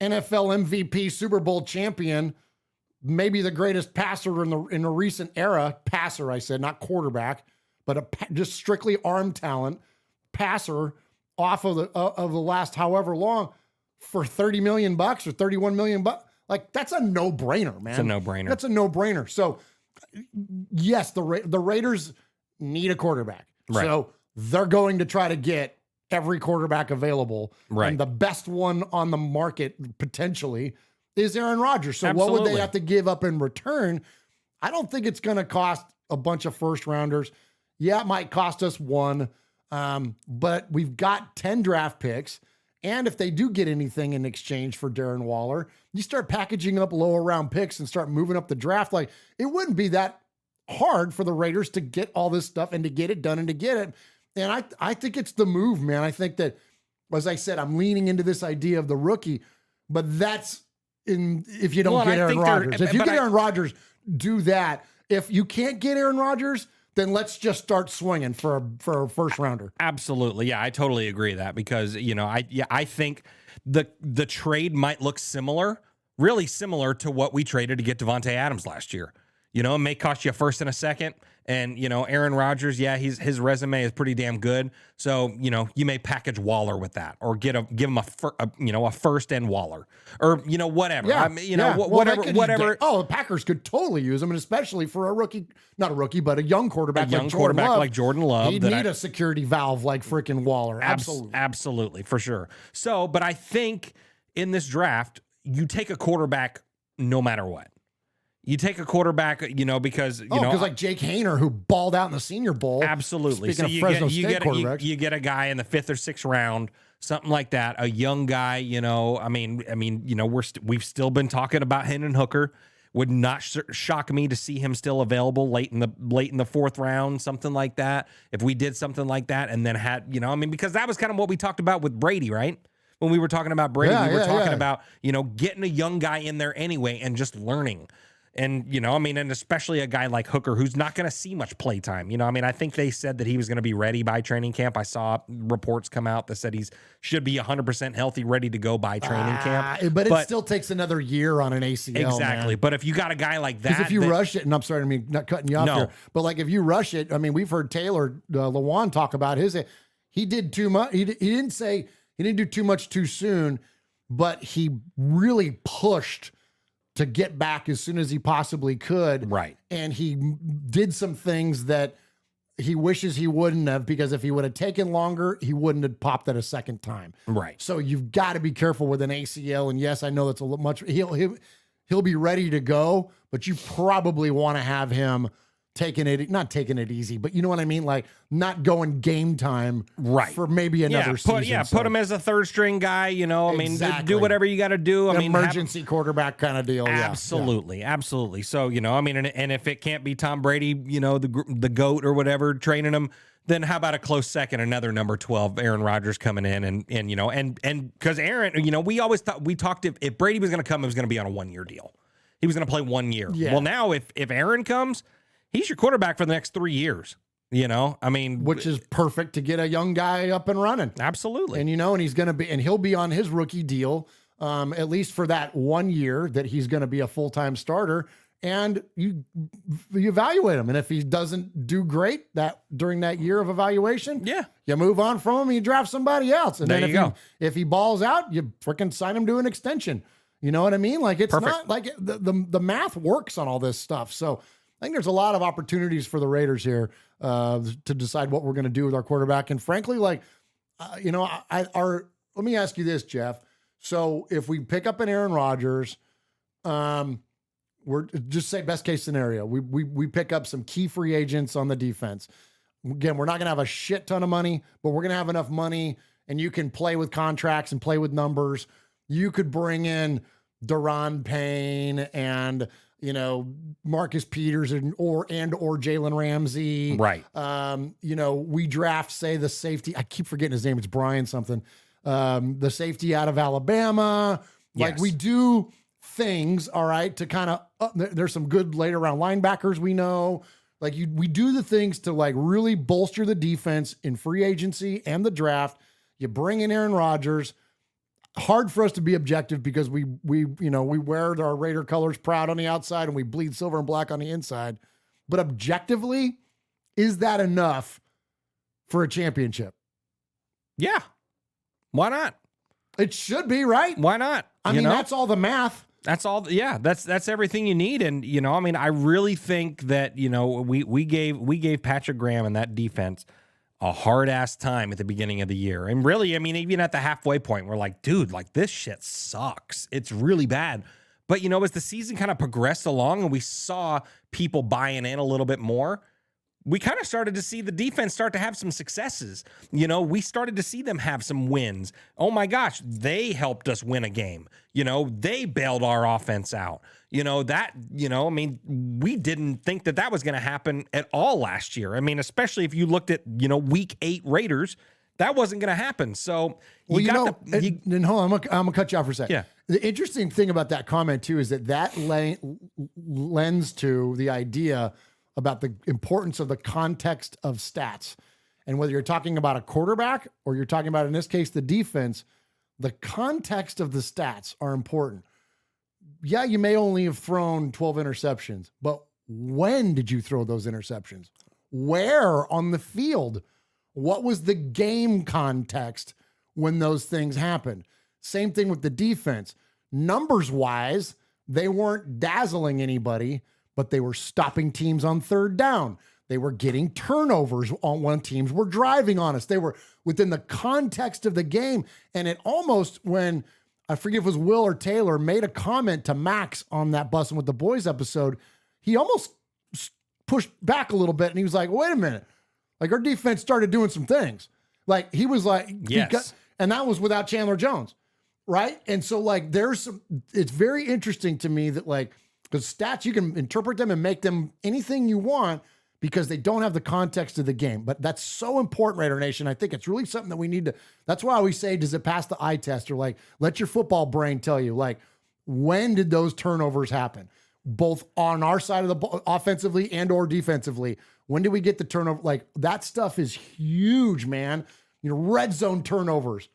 NFL MVP, Super Bowl champion, maybe the greatest passer in the recent era, passer, I said, not quarterback, but just strictly arm talent passer off of the last however long, for $30 million or $31 million. Like, that's a no-brainer, man. It's a no-brainer. That's a no-brainer. So yes, the Raiders need a quarterback. Right. So they're going to try to get every quarterback available. Right. And the best one on the market potentially is Aaron Rodgers. So Absolutely. What would they have to give up in return? I don't think it's going to cost a bunch of first rounders. Yeah, it might cost us one, but we've got 10 draft picks. And if they do get anything in exchange for Darren Waller, you start packaging up lower round picks and start moving up the draft. Like, it wouldn't be that hard for the Raiders to get all this stuff and to get it done and to get it. And I think it's the move, man. I think that, as I said, I'm leaning into this idea of the rookie, but that's if you don't get Aaron Rodgers. If you get Aaron Rodgers, do that. If you can't get Aaron Rodgers, then let's just start swinging for a first rounder. Absolutely. Yeah, I totally agree with that because, I think the trade might look similar, really similar to what we traded to get Devontae Adams last year. It may cost you a first and a second. And, Aaron Rodgers, his resume is pretty damn good. So, you may package Waller with that or give him a first and Waller or, whatever. Yeah. Whatever. The Packers could totally use him, and especially for not a rookie, but a young quarterback like Jordan Love. He'd need a security valve like freaking Waller. Absolutely. Absolutely, for sure. So, but I think in this draft, you take a quarterback no matter what. You take a quarterback, because like Jake Haener, who balled out in the Senior Bowl. Absolutely. Speaking of Fresno State quarterbacks, you get a guy in the 5th or 6th round something like that. A young guy, you know, I mean, you know, we've still been talking about Hendon Hooker. Would not shock me to see him still available late in the fourth round, something like that. If we did something like that and then had, you know, I mean, because that was kind of what we talked about with Brady, right? When we were talking about Brady, we were talking about, you know, getting a young guy in there anyway and just learning. And, you know, I mean, and especially a guy like Hooker who's not going to see much play time. You know, I mean, I think they said that he was going to be ready by training camp. I saw reports come out that said should be 100% healthy, ready to go by training camp. But it still takes another year on an ACL. Exactly. Man. But if you got a guy like that. Because if you rush it, and I'm sorry, I mean, not cutting you off here, but like if you rush it, I mean, we've heard Taylor Lewan talk about he did too much. He didn't do too much too soon, but he really pushed to get back as soon as he possibly could. Right. And he did some things that he wishes he wouldn't have, because if he would have taken longer, he wouldn't have popped it a second time. Right. So you've got to be careful with an ACL. And yes, I know that's a little much. He'll be ready to go, but you probably want to have him not taking it easy, but you know what I mean? Like not going game time for maybe another season. Put him as a third string guy, you know, I mean, do whatever you got to do. Emergency quarterback kind of deal. Absolutely. Absolutely. So, you know, I mean, and if it can't be Tom Brady, you know, the GOAT or whatever, training him, then how about a close second, another number 12, Aaron Rodgers coming in and, you know, and because Aaron, you know, we talked if Brady was going to come, it was going to be on a 1 year deal. He was going to play 1 year. Yeah. Well, now if Aaron comes, he's your quarterback for the next 3 years, you know? I mean, which is perfect to get a young guy up and running. Absolutely. And, you know, and he'll be on his rookie deal, at least for that 1 year that he's going to be a full-time starter. And you evaluate him. And if he doesn't do great during that year of evaluation, you move on from him and you draft somebody else. And then if he balls out, you freaking sign him to an extension. You know what I mean? Like, it's not like the math works on all this stuff. So I think there's a lot of opportunities for the Raiders here to decide what we're going to do with our quarterback. And frankly, like, you know, let me ask you this, Jeff. So if we pick up an Aaron Rodgers, we're just say best case scenario, we pick up some key free agents on the defense. Again, we're not going to have a shit ton of money, but we're going to have enough money and you can play with contracts and play with numbers. You could bring in Daron Payne and, you know, Marcus Peters or Jalen Ramsey. Right. You know, we draft, say, the safety. I keep forgetting his name. It's Brian something. The safety out of Alabama. Like, we do things, all right, to kind of, there's some good later round linebackers we know. Like, we do the things to, like, really bolster the defense in free agency and the draft. You bring in Aaron Rodgers. Hard for us to be objective because we wear our Raider colors proud on the outside and we bleed silver and black on the inside. But objectively, is that enough for a championship? Yeah. Why not? It should be, right? Why not? I mean, that's all the math. That's all. Yeah, that's everything you need. And, you know, I mean, I really think that, you know, we gave Patrick Graham and that defense a hard ass time at the beginning of the year. And really, I mean, even at the halfway point, we're like, dude, like this shit sucks. It's really bad. But, you know, as the season kind of progressed along and we saw people buying in a little bit more, we kind of started to see the defense start to have some successes. You know, we started to see them have some wins. Oh my gosh, they helped us win a game. You know, they bailed our offense out. You know, I mean, we didn't think that was going to happen at all last year. I mean, especially if you looked at, you know, week 8 Raiders, that wasn't going to happen. So, hold on, I'm going to cut you off for a second. Yeah. The interesting thing about that comment too is that lends to the idea about the importance of the context of stats. And whether you're talking about a quarterback or you're talking about, in this case, the defense, the context of the stats are important. Yeah, you may only have thrown 12 interceptions, but when did you throw those interceptions? Where on the field? What was the game context when those things happened? Same thing with the defense. Numbers-wise, they weren't dazzling anybody, but they were stopping teams on third down. They were getting turnovers on when teams were driving on us. They were within the context of the game. And it almost, when, I forget if it was Will or Taylor, made a comment to Max on that Bussin' with the Boys episode, he almost pushed back a little bit and he was like, wait a minute. Like, our defense started doing some things. Like, he was like, yes. And that was without Chandler Jones, right? And so like it's very interesting to me that like the stats, you can interpret them and make them anything you want because they don't have the context of the game. But that's so important, Raider Nation. I think it's really something that we need to, that's why we say, does it pass the eye test? Or like, let your football brain tell you, like, when did those turnovers happen? Both on our side of the ball, offensively and or defensively. When did we get the turnover? Like, that stuff is huge, man. You know, red zone turnovers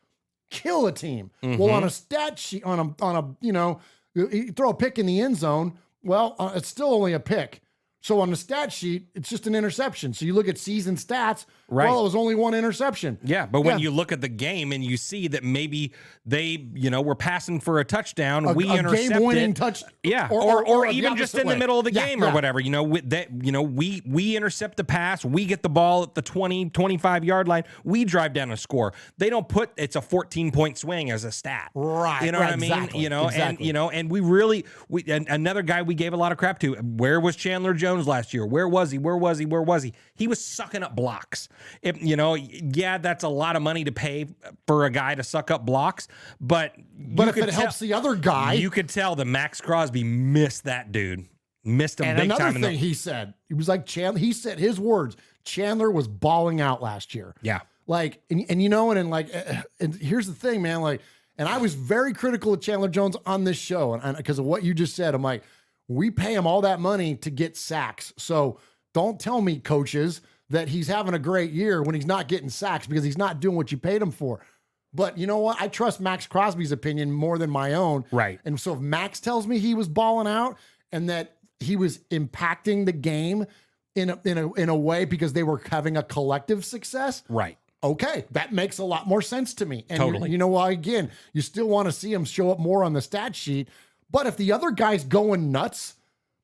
kill a team. Well, on a stat sheet, on a you know, you throw a pick in the end zone, well, it's still only a pick. So on the stat sheet, it's just an interception. So you look at season stats, right. Well, it was only one interception. Yeah, but when you look at the game and you see that maybe they, you know, were passing for a touchdown, we intercepted. Game-winning touch. Yeah, or even just in the middle of the game or whatever. You know, we intercept the pass, we get the ball at the 20, 25-yard line, we drive down a score. They don't put it's a 14-point swing as a stat. Right. You know what I mean? Exactly, you know, exactly. and we really another guy we gave a lot of crap to. Where was Chandler Jones last year? Where was he? He was sucking up blocks. You know, yeah, that's a lot of money to pay for a guy to suck up blocks, but if it helps the other guy, you could tell that Maxx Crosby missed that dude. Missed him and big another time. Thing he said, he was like Chandler. He said his words. Chandler was balling out last year. Yeah, like and you know, and like, and here's the thing, man. Like, and I was very critical of Chandler Jones on this show, and because of what you just said, I'm like, we pay him all that money to get sacks. So don't tell me, coaches, that he's having a great year when he's not getting sacks because he's not doing what you paid him for. But you know what? I trust Maxx Crosby's opinion more than my own. Right. And so if Max tells me he was balling out and that he was impacting the game in a way because they were having a collective success. Right. Okay, that makes a lot more sense to me. And totally. You know why? Again, you still want to see him show up more on the stat sheet. But if the other guy's going nuts,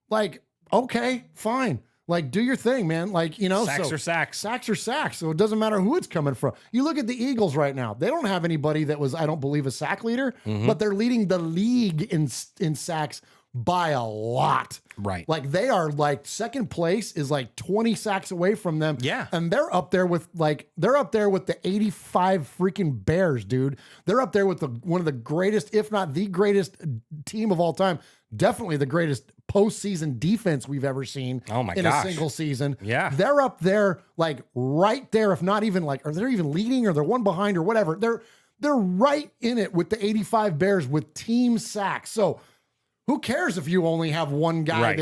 like, okay, fine. Like, do your thing, man. Like, you know, sacks or sacks. Sacks or sacks. So it doesn't matter who it's coming from. You look at the Eagles right now. They don't have anybody that was, I don't believe, a sack leader, but they're leading the league in sacks by a lot. Right. Like, they are like, second place is like 20 sacks away from them. Yeah. And they're up there with the 85 freaking Bears, dude. They're up there with one of the greatest, if not the greatest team of all time. Definitely the greatest postseason defense we've ever seen in a single season. Yeah. They're up there, like right there, if not even like, or they're even leading or they're one behind or whatever. They're right in it with the 85 Bears with team sacks. So who cares if you only have one guy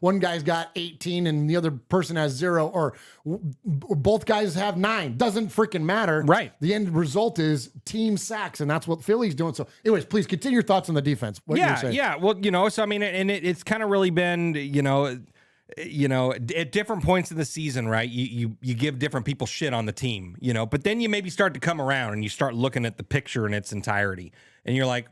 one guy's got 18 and the other person has 0 or both guys have 9. Doesn't freaking matter. Right. The end result is team sacks, and that's what Philly's doing. So anyways, please continue your thoughts on the defense. What you saying? Yeah. Well, you know, so I mean, and it's kind of really been, you know, at different points in the season, right? You give different people shit on the team, you know, but then you maybe start to come around and you start looking at the picture in its entirety, and you're like,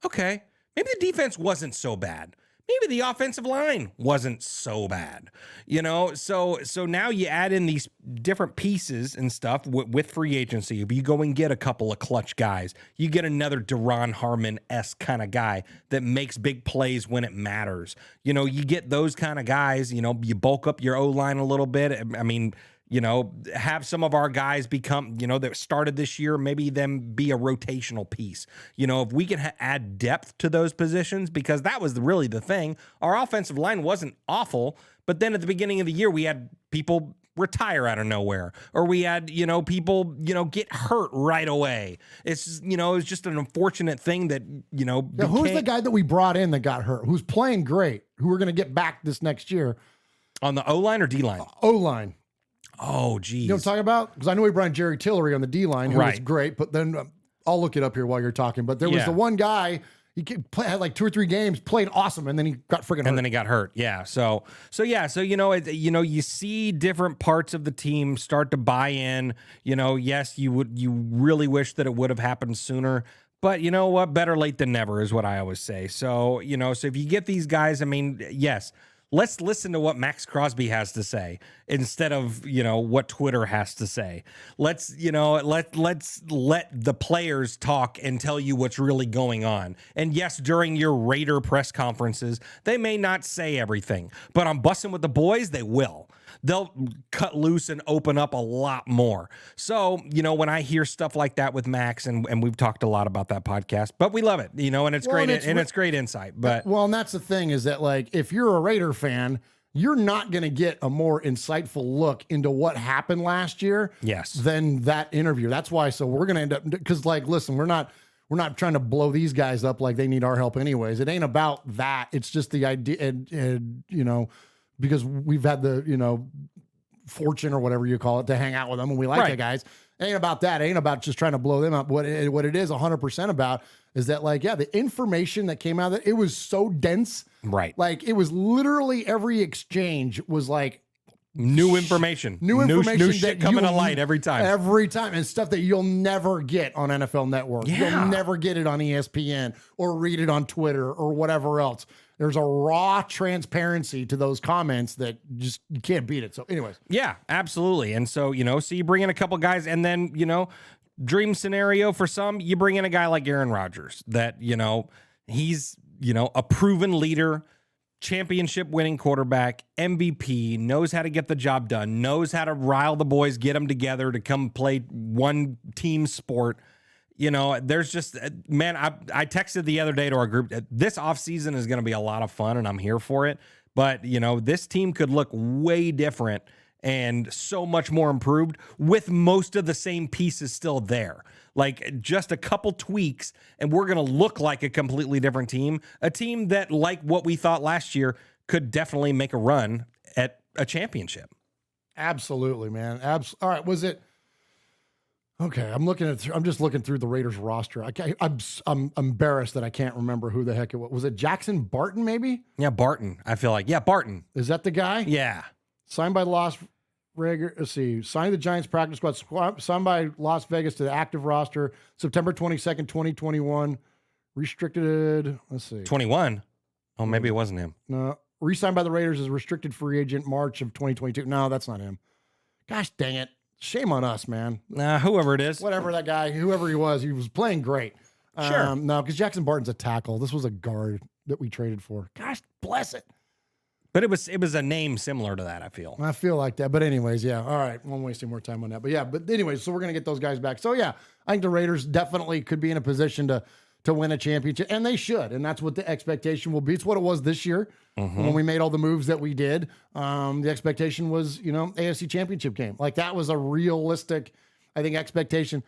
okay, maybe the defense wasn't so bad. Maybe the offensive line wasn't so bad, you know? So now you add in these different pieces and stuff with free agency. You go and get a couple of clutch guys. You get another Deron Harmon-esque kind of guy that makes big plays when it matters. You know, you get those kind of guys, you know, you bulk up your O-line a little bit. I mean, you know, have some of our guys become, you know, that started this year, maybe them be a rotational piece. You know, if we can add depth to those positions, because that was really the thing. Our offensive line wasn't awful, but then at the beginning of the year, we had people retire out of nowhere, or we had, you know, people, you know, get hurt right away. It's, you know, it's just an unfortunate thing that, you know. Yeah, who's the guy that we brought in that got hurt? Who's playing great? Who we're going to get back this next year? On the O-line or D-line? O-line. Oh, geez. You know what I'm talking about? Because I know we brought Jerry Tillery on the D-line, who was great, but then I'll look it up here while you're talking. But there was the one guy, he had like 2 or 3 games, played awesome, and then he got freaking hurt. And then he got hurt. Yeah. So you know, you see different parts of the team start to buy in. You know, yes, you really wish that it would have happened sooner. But you know what? Better late than never is what I always say. So, you know, so if you get these guys, I mean, yes, let's listen to what Maxx Crosby has to say instead of, you know, what Twitter has to say. Let's let the players talk and tell you what's really going on. And yes, during your Raider press conferences, they may not say everything, but on Bussin' with the Boys, they will. they'll cut loose and open up a lot more. So, when I hear stuff like that with Max, and we've talked a lot about that podcast, but we love it, and it's great, and it's great insight. But and that's the thing is that, like, if you're a Raider fan, you're not going to get a more insightful look into what happened last year than that interview. That's why. So we're going to end up, because, like, listen, we're not trying to blow these guys up like they need our help anyways. It ain't about that. It's just the idea, and because we've had the, fortune or whatever you call it to hang out with them, and we like the guys. It ain't about that. It ain't about just trying to blow them up. What it is 100% about is that, like, the information that came out of it was so dense. Right. Like, it was literally every exchange was like new information, new shit coming to light every time, and stuff that you'll never get on NFL Network. You'll never get it on ESPN or read it on Twitter or whatever else. There's a raw transparency to those comments that just, you can't beat it. So anyways. Yeah, absolutely. And so, so you bring in a couple guys, and then, dream scenario for some, you bring in a guy like Aaron Rodgers that, he's, a proven leader, championship winning quarterback, MVP, knows how to get the job done, knows how to rile the boys, get them together to come play one team sport. There's just, man, I texted the other day to our group, this offseason is going to be a lot of fun and I'm here for it. But, this team could look way different and so much more improved with most of the same pieces still there. Like, just a couple tweaks and we're going to look like a completely different team. A team that, like what we thought last year, could definitely make a run at a championship. Absolutely, man. All right. Was it? Okay, I'm just looking through the Raiders roster. I'm embarrassed that I can't remember who the heck it was. Was it Jackson Barton, maybe? Yeah, Barton. I feel like, Barton. Is that the guy? Yeah. Signed by Las Vegas. Let's see. Signed the Giants practice squad. Signed by Las Vegas to the active roster September 22nd, 2021. Restricted. Let's see. 21. Oh, maybe it wasn't him. No. Re-signed by the Raiders as restricted free agent March of 2022. No, that's not him. Gosh dang it. Shame on us, man. Whoever it is. Whatever that guy, whoever he was playing great. Sure. No, because Jackson Barton's a tackle. This was a guard that we traded for. Gosh, bless it. But it was a name similar to that, I feel. I feel like that. But anyways, yeah. All right. Won't waste any more time on that. But yeah, anyways, so we're going to get those guys back. So yeah, I think the Raiders definitely could be in a position to win a championship, and they should. And that's what the expectation will be. It's what it was this year when we made all the moves that we did. The expectation was, AFC championship game. Like, that was a realistic, I think, expectation.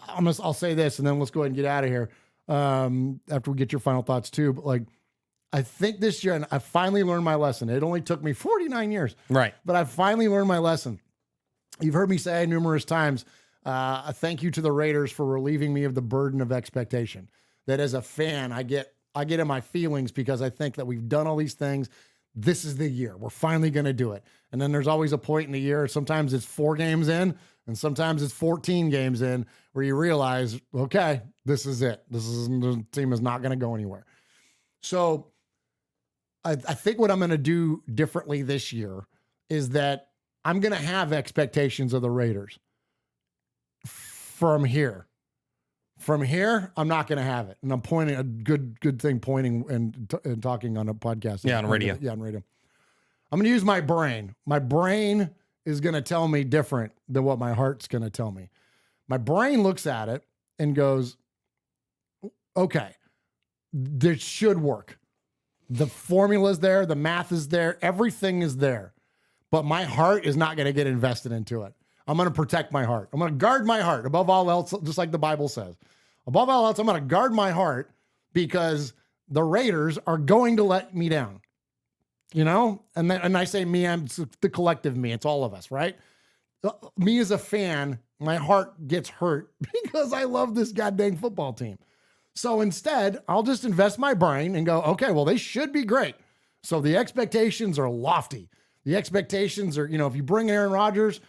I'll say this, and then let's go ahead and get out of here after we get your final thoughts too. But, like, I think this year, and I finally learned my lesson. It only took me 49 years. Right. But I finally learned my lesson. You've heard me say numerous times, a thank you to the Raiders for relieving me of the burden of expectation. That as a fan, I get in my feelings because I think that we've done all these things. This is the year. We're finally going to do it. And then there's always a point in the year. Sometimes it's 4 games in, and sometimes it's 14 games in, where you realize, okay, this is it. The team is not going to go anywhere. So I think what I'm going to do differently this year is that I'm going to have expectations of the Raiders. From here, I'm not going to have it. And I'm pointing a good thing, pointing and talking on a podcast. Yeah, on radio. Yeah, on radio. I'm going to use my brain. My brain is going to tell me different than what my heart's going to tell me. My brain looks at it and goes, okay, this should work. The formula's there. The math is there. Everything is there. But my heart is not going to get invested into it. I'm going to protect my heart. I'm going to guard my heart above all else, just like the Bible says. Above all else, I'm going to guard my heart because the Raiders are going to let me down. And I say me, I'm the collective me. It's all of us, right? Me as a fan, my heart gets hurt because I love this goddamn football team. So instead, I'll just invest my brain and go, okay, well, they should be great. So the expectations are lofty. The expectations are, if you bring Aaron Rodgers,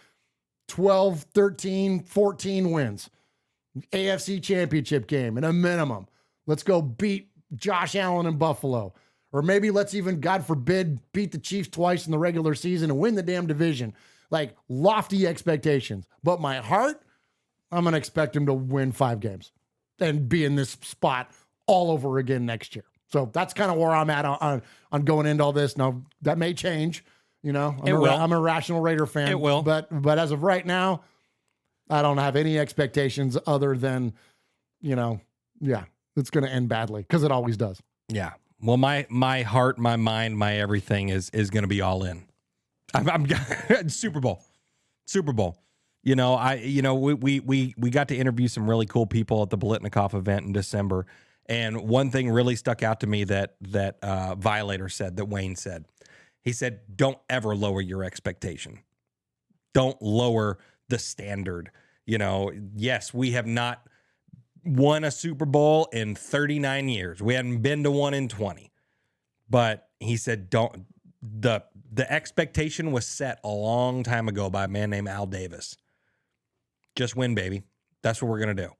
12, 13, 14 wins. AFC championship game at a minimum. Let's go beat Josh Allen in Buffalo. Or maybe let's even, God forbid, beat the Chiefs twice in the regular season and win the damn division. Like, lofty expectations. But my heart, I'm going to expect him to win 5 games and be in this spot all over again next year. So that's kind of where I'm at on going into all this. Now, that may change. You know, I'm a rational Raider fan. It will. But as of right now, I don't have any expectations other than, you know, it's going to end badly because it always does. Yeah. Well, my heart, my mind, my everything is going to be all in. I'm Super Bowl. You know, we got to interview some really cool people at the Bolitnikoff event in December. And one thing really stuck out to me that Violator said, that Wayne said. He said, don't ever lower your expectation. Don't lower the standard. You know, yes, we have not won a Super Bowl in 39 years. We hadn't been to one in 20. But he said, the expectation was set a long time ago by a man named Al Davis. Just win, baby. That's what we're going to do.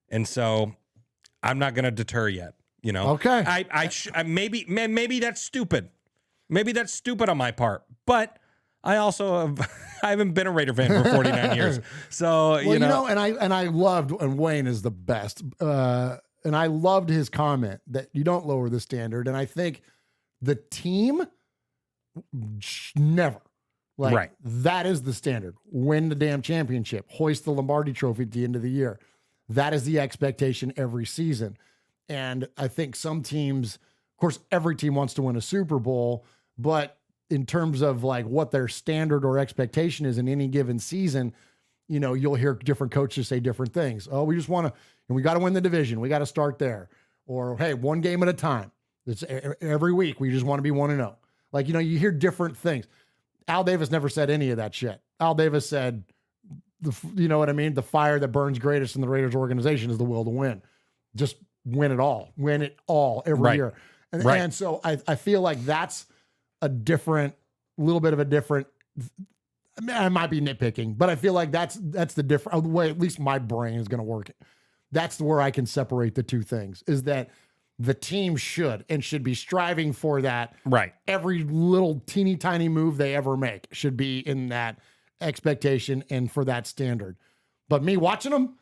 And so I'm not going to deter yet, you know. Okay. I maybe that's stupid. Maybe that's stupid on my part, but I also I haven't been a Raider fan for 49 years. So, well, you know, and I loved, and Wayne is the best. And I loved his comment that you don't lower the standard. And I think the team never, like, right. That is the standard. Win the damn championship, hoist the Lombardi trophy at the end of the year. That is the expectation every season. And I think some teams, of course, every team wants to win a Super Bowl, but in terms of like what their standard or expectation is in any given season, you know, you'll hear different coaches say different things. Oh, we just want to, and we got to win the division. We got to start there. Or, hey, one game at a time. It's every week. We just want to be 1-0. Like, you know, you hear different things. Al Davis never said any of that shit. Al Davis said, you know what I mean? The fire that burns greatest in the Raiders organization is the will to win. Just win it all. Win it all every year. And so I feel like that's a little bit of a different, I might be nitpicking, but I feel like that's the different way, at least my brain is going to work. That's where I can separate the two things, is that the team should be striving for that. Right. Every little teeny tiny move they ever make should be in that expectation and for that standard. But me watching them,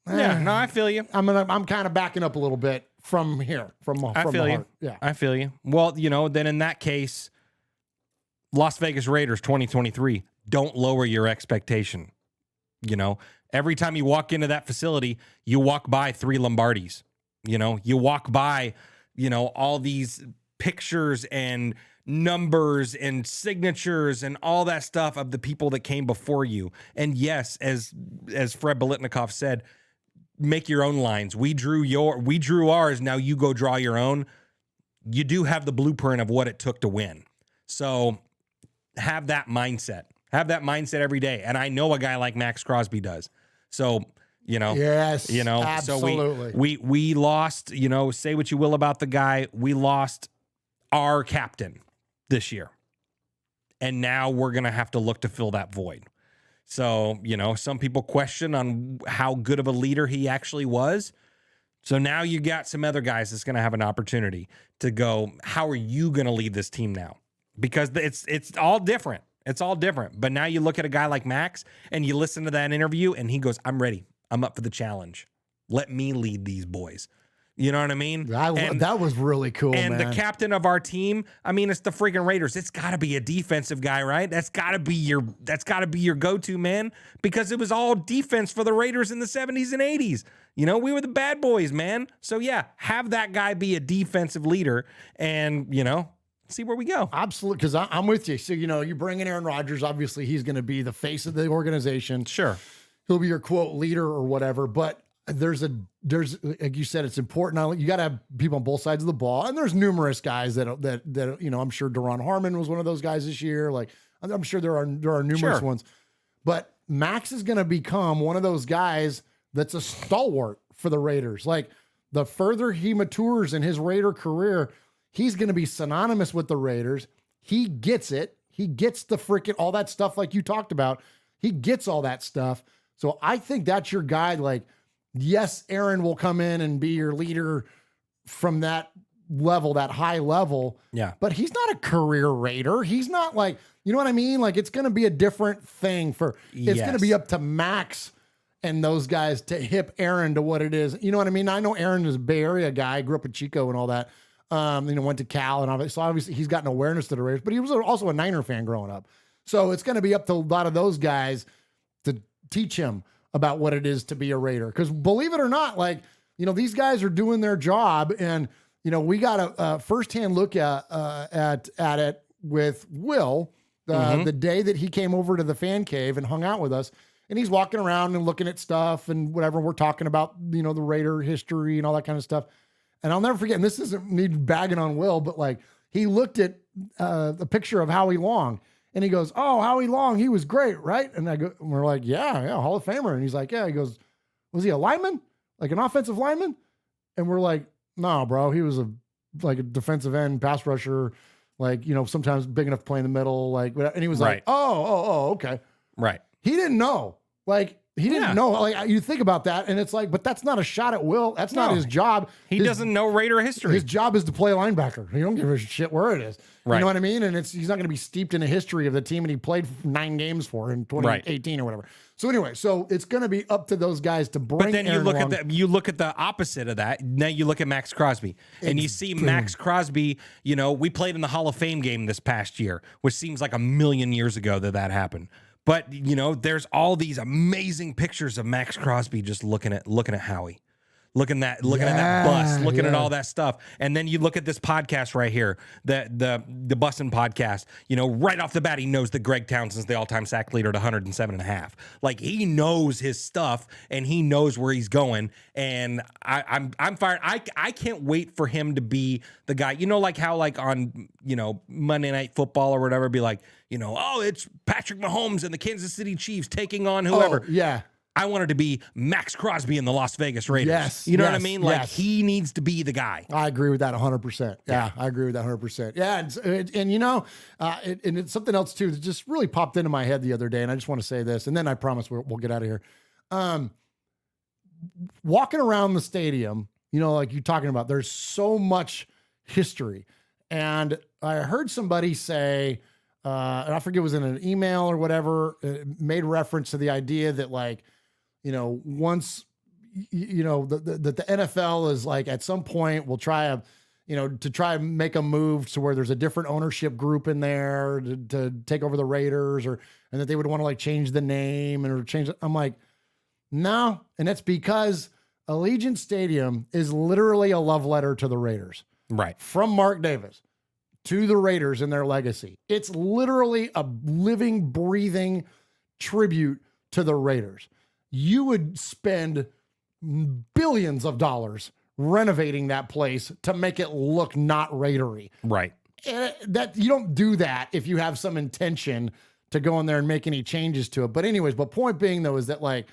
no, I feel you. I'm kind of backing up a little bit from here, from I feel the you. heart. Yeah, I feel you. Well, you know, then in that case, Las Vegas Raiders 2023, don't lower your expectation. You know, every time you walk into that facility, you walk by 3 Lombardis. You know, you walk by, you know, all these pictures and numbers and signatures and all that stuff of the people that came before you. And yes, as Fred Bolitnikoff said, make your own lines. We drew ours. Now you go draw your own. You do have the blueprint of what it took to win. So have that mindset. Have that mindset every day. And I know a guy like Maxx Crosby does. So, you know, yes, you know, absolutely. So we lost, you know, say what you will about the guy. We lost our captain this year. And now we're going to have to look to fill that void. So, you know, some people question on how good of a leader he actually was. So now you got some other guys that's going to have an opportunity to go, how are you going to lead this team now? Because it's all different. It's all different. But now you look at a guy like Max and you listen to that interview and he goes, I'm ready. I'm up for the challenge. Let me lead these boys. You know what I mean? That was really cool, and man. The captain of our team, I mean, it's the freaking Raiders. It's got to be a defensive guy, right? That's got to be your go-to man, because it was all defense for the Raiders in the 70s and 80s. You know, we were the bad boys, man. So yeah, have that guy be a defensive leader and, you know, see where we go. Absolutely, because I'm with you. So, you know, you bring in Aaron Rodgers. Obviously, he's going to be the face of the organization. Sure. He'll be your, quote, leader or whatever. But there's like you said, it's important. You got to have people on both sides of the ball. And there's numerous guys that you know, I'm sure Daron Harmon was one of those guys this year. Like, I'm sure there are numerous ones. But Max is going to become one of those guys that's a stalwart for the Raiders. Like, the further he matures in his Raider career, he's going to be synonymous with the Raiders. He gets it. He gets the freaking, all that stuff like you talked about. He gets all that stuff. So I think that's your guy. Like, yes, Aaron will come in and be your leader from that level, that high level. Yeah. But he's not a career Raider. He's not like, you know what I mean? Like, it's going to be a different thing it's going to be up to Max and those guys to hip Aaron to what it is. You know what I mean? I know Aaron is a Bay Area guy, grew up in Chico and all that. Went to Cal, and obviously he's got an awareness to the Raiders, but he was also a Niner fan growing up. So it's going to be up to a lot of those guys to teach him about what it is to be a Raider. Because believe it or not, these guys are doing their job, and we got a firsthand look at it with Will the day that he came over to the fan cave and hung out with us. And he's walking around and looking at stuff and whatever. We're talking about, the Raider history and all that kind of stuff. And I'll never forget, and this isn't me bagging on Will, but he looked at the picture of Howie Long and he goes, "Oh, Howie Long, he was great, right?" And we're like, yeah, Hall of Famer. And he's like, yeah. He goes, "Was he a lineman? Like an offensive lineman?" And we're like, "No, bro, he was a defensive end, pass rusher, sometimes big enough to play in the middle." And he was like, oh, okay. Right. He didn't know. He didn't know. You think about that, and it's but that's not a shot at Will. That's not his job. He doesn't know Raider history. His job is to play linebacker. He don't give a shit where it is. Right. You know what I mean? And he's not going to be steeped in the history of the team and he played 9 games for in 2018 or whatever. So anyway, it's going to be up to those guys to bring. But then you look at the opposite of that. Now you look at Maxx Crosby, and you see Maxx Crosby. We played in the Hall of Fame game this past year, which seems like a million years ago that happened. But there's all these amazing pictures of Maxx Crosby just looking at Howie, looking at that bus, looking at all that stuff. And then you look at this podcast right here, the Bussin' podcast. Right off the bat, he knows that Greg Townsend's the all-time sack leader at 107.5. He knows his stuff and he knows where he's going. And I'm fired. I can't wait for him to be the guy. How on Monday Night Football or whatever, be like, oh, it's Patrick Mahomes and the Kansas City Chiefs taking on whoever. Oh, yeah. I want it to be Maxx Crosby and the Las Vegas Raiders. Yes. You know what I mean? He needs to be the guy. I agree with that 100%. Yeah, I agree with that 100%. Yeah, and it's something else too that just really popped into my head the other day, and I just want to say this, and then I promise we'll get out of here. Walking around the stadium, like you're talking about, there's so much history. And I heard somebody say, and I forget it was in an email or whatever, made reference to the idea that once, that the NFL is at some point will try to try and make a move to where there's a different ownership group in there to take over the Raiders and that they would want to change the name or change it. I'm like, no. And that's because Allegiant Stadium is literally a love letter to the Raiders. Right. From Mark Davis to the Raiders and their legacy. It's literally a living, breathing tribute to the Raiders. You would spend billions of dollars renovating that place to make it look not Raidery. Right. That you don't do that if you have some intention to go in there and make any changes to it. But anyways, point being though is that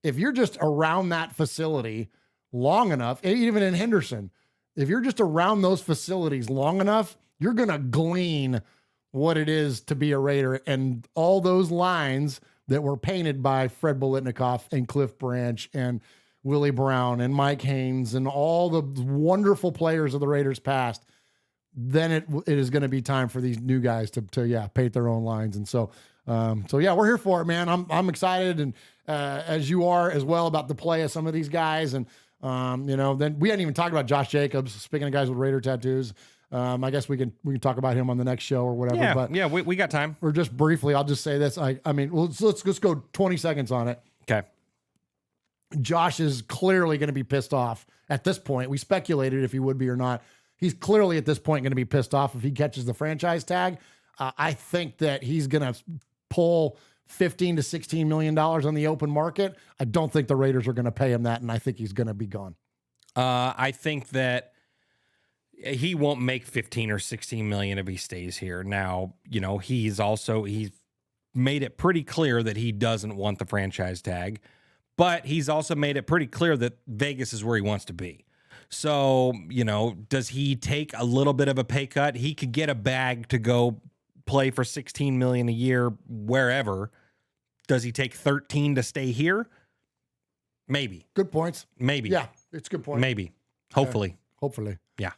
if you're just around that facility long enough, even in Henderson, if you're just around those facilities long enough, you're going to glean what it is to be a Raider. And all those lines that were painted by Fred Biletnikoff and Cliff Branch and Willie Brown and Mike Haynes and all the wonderful players of the Raiders past, then it is going to be time for these new guys to paint their own lines. And so we're here for it, man. I'm excited. And as you are as well about the play of some of these guys. And, then we hadn't even talked about Josh Jacobs, speaking of guys with Raider tattoos. I guess we can talk about him on the next show or whatever. Yeah, but we got time. Or just briefly, I'll just say this. Let's just go 20 seconds on it. Okay. Josh is clearly going to be pissed off at this point. We speculated if he would be or not. He's clearly at this point going to be pissed off if he catches the franchise tag. I think that he's going to pull $15 to $16 million on the open market. I don't think the Raiders are going to pay him that, and I think he's going to be gone. I think that he won't make 15 or 16 million if he stays here. Now, he's made it pretty clear that he doesn't want the franchise tag, but he's also made it pretty clear that Vegas is where he wants to be. So, does he take a little bit of a pay cut? He could get a bag to go play for 16 million a year wherever. Does he take 13 to stay here? Maybe. Good points. Maybe. Yeah, it's a good point. Maybe. Hopefully. Hopefully. Yeah.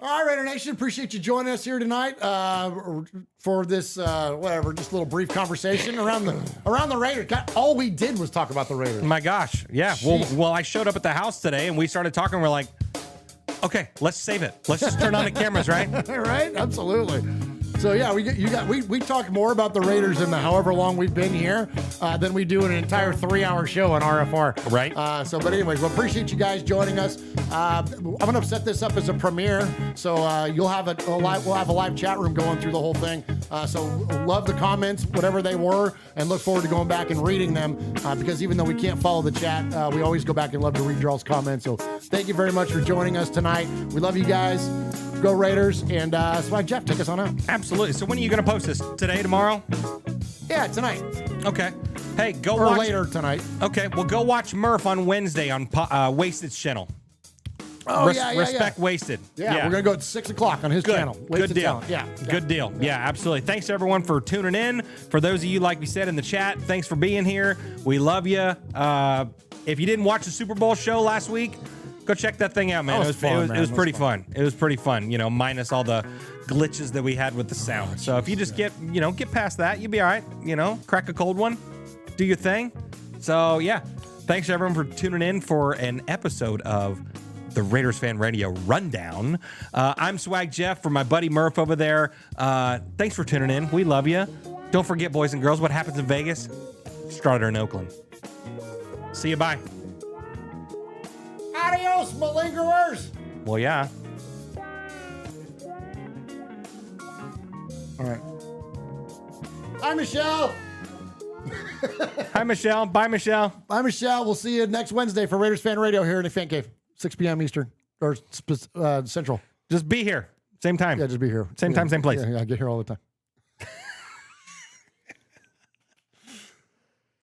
All right, Raider Nation, appreciate you joining us here tonight for this just a little brief conversation around the Raiders. God, all we did was talk about the Raiders. My gosh, yeah. Well, I showed up at the house today and we started talking. We're like, Okay, let's save it. Let's just turn on the cameras, right? Right? Absolutely. So yeah, we talked more about the Raiders in the however long we've been here than we do in an entire 3-hour show on RFR. Right. But anyways, we appreciate you guys joining us. I'm gonna set this up as a premiere, so we'll have a live chat room going through the whole thing. So love the comments, whatever they were, and look forward to going back and reading them because even though we can't follow the chat, we always go back and love to read y'all's comments. So thank you very much for joining us tonight. We love you guys. Go Raiders, and Swag Jeff, take us on out. Absolutely. So when are you going to post this? Today, tomorrow? Yeah, tonight. Okay. Hey, go or watch. later tonight. Okay, well, go watch Murf on Wednesday on Wasted's channel. Oh, Respect Wasted. Yeah, we're going to go at 6 o'clock on his channel. Good deal. Yeah. Good deal. Yeah, absolutely. Thanks to everyone for tuning in. For those of you, like we said in the chat, thanks for being here. We love you. If you didn't watch the Super Bowl show last week, go check that thing out, man. It was pretty fun. It was pretty fun, minus all the glitches that we had with the sound. So if you just get past that, you'll be all right. Crack a cold one, do your thing. So yeah, thanks to everyone for tuning in for an episode of the Raiders Fan Radio Rundown. I'm Swag Jeff for my buddy Murf over there. Thanks for tuning in. We love you. Don't forget, boys and girls, what happens in Vegas? Starter in Oakland. See you. Bye. Adios, malingerers. Well, yeah. All right. Hi, Michelle. Hi, Michelle. Bye, Michelle. Bye, Michelle. We'll see you next Wednesday for Raiders Fan Radio here in the Fan Cave, 6 p.m. Eastern or Central. Just be here. Same time. Yeah, just be here. Same time, same place. Yeah, I get here all the time.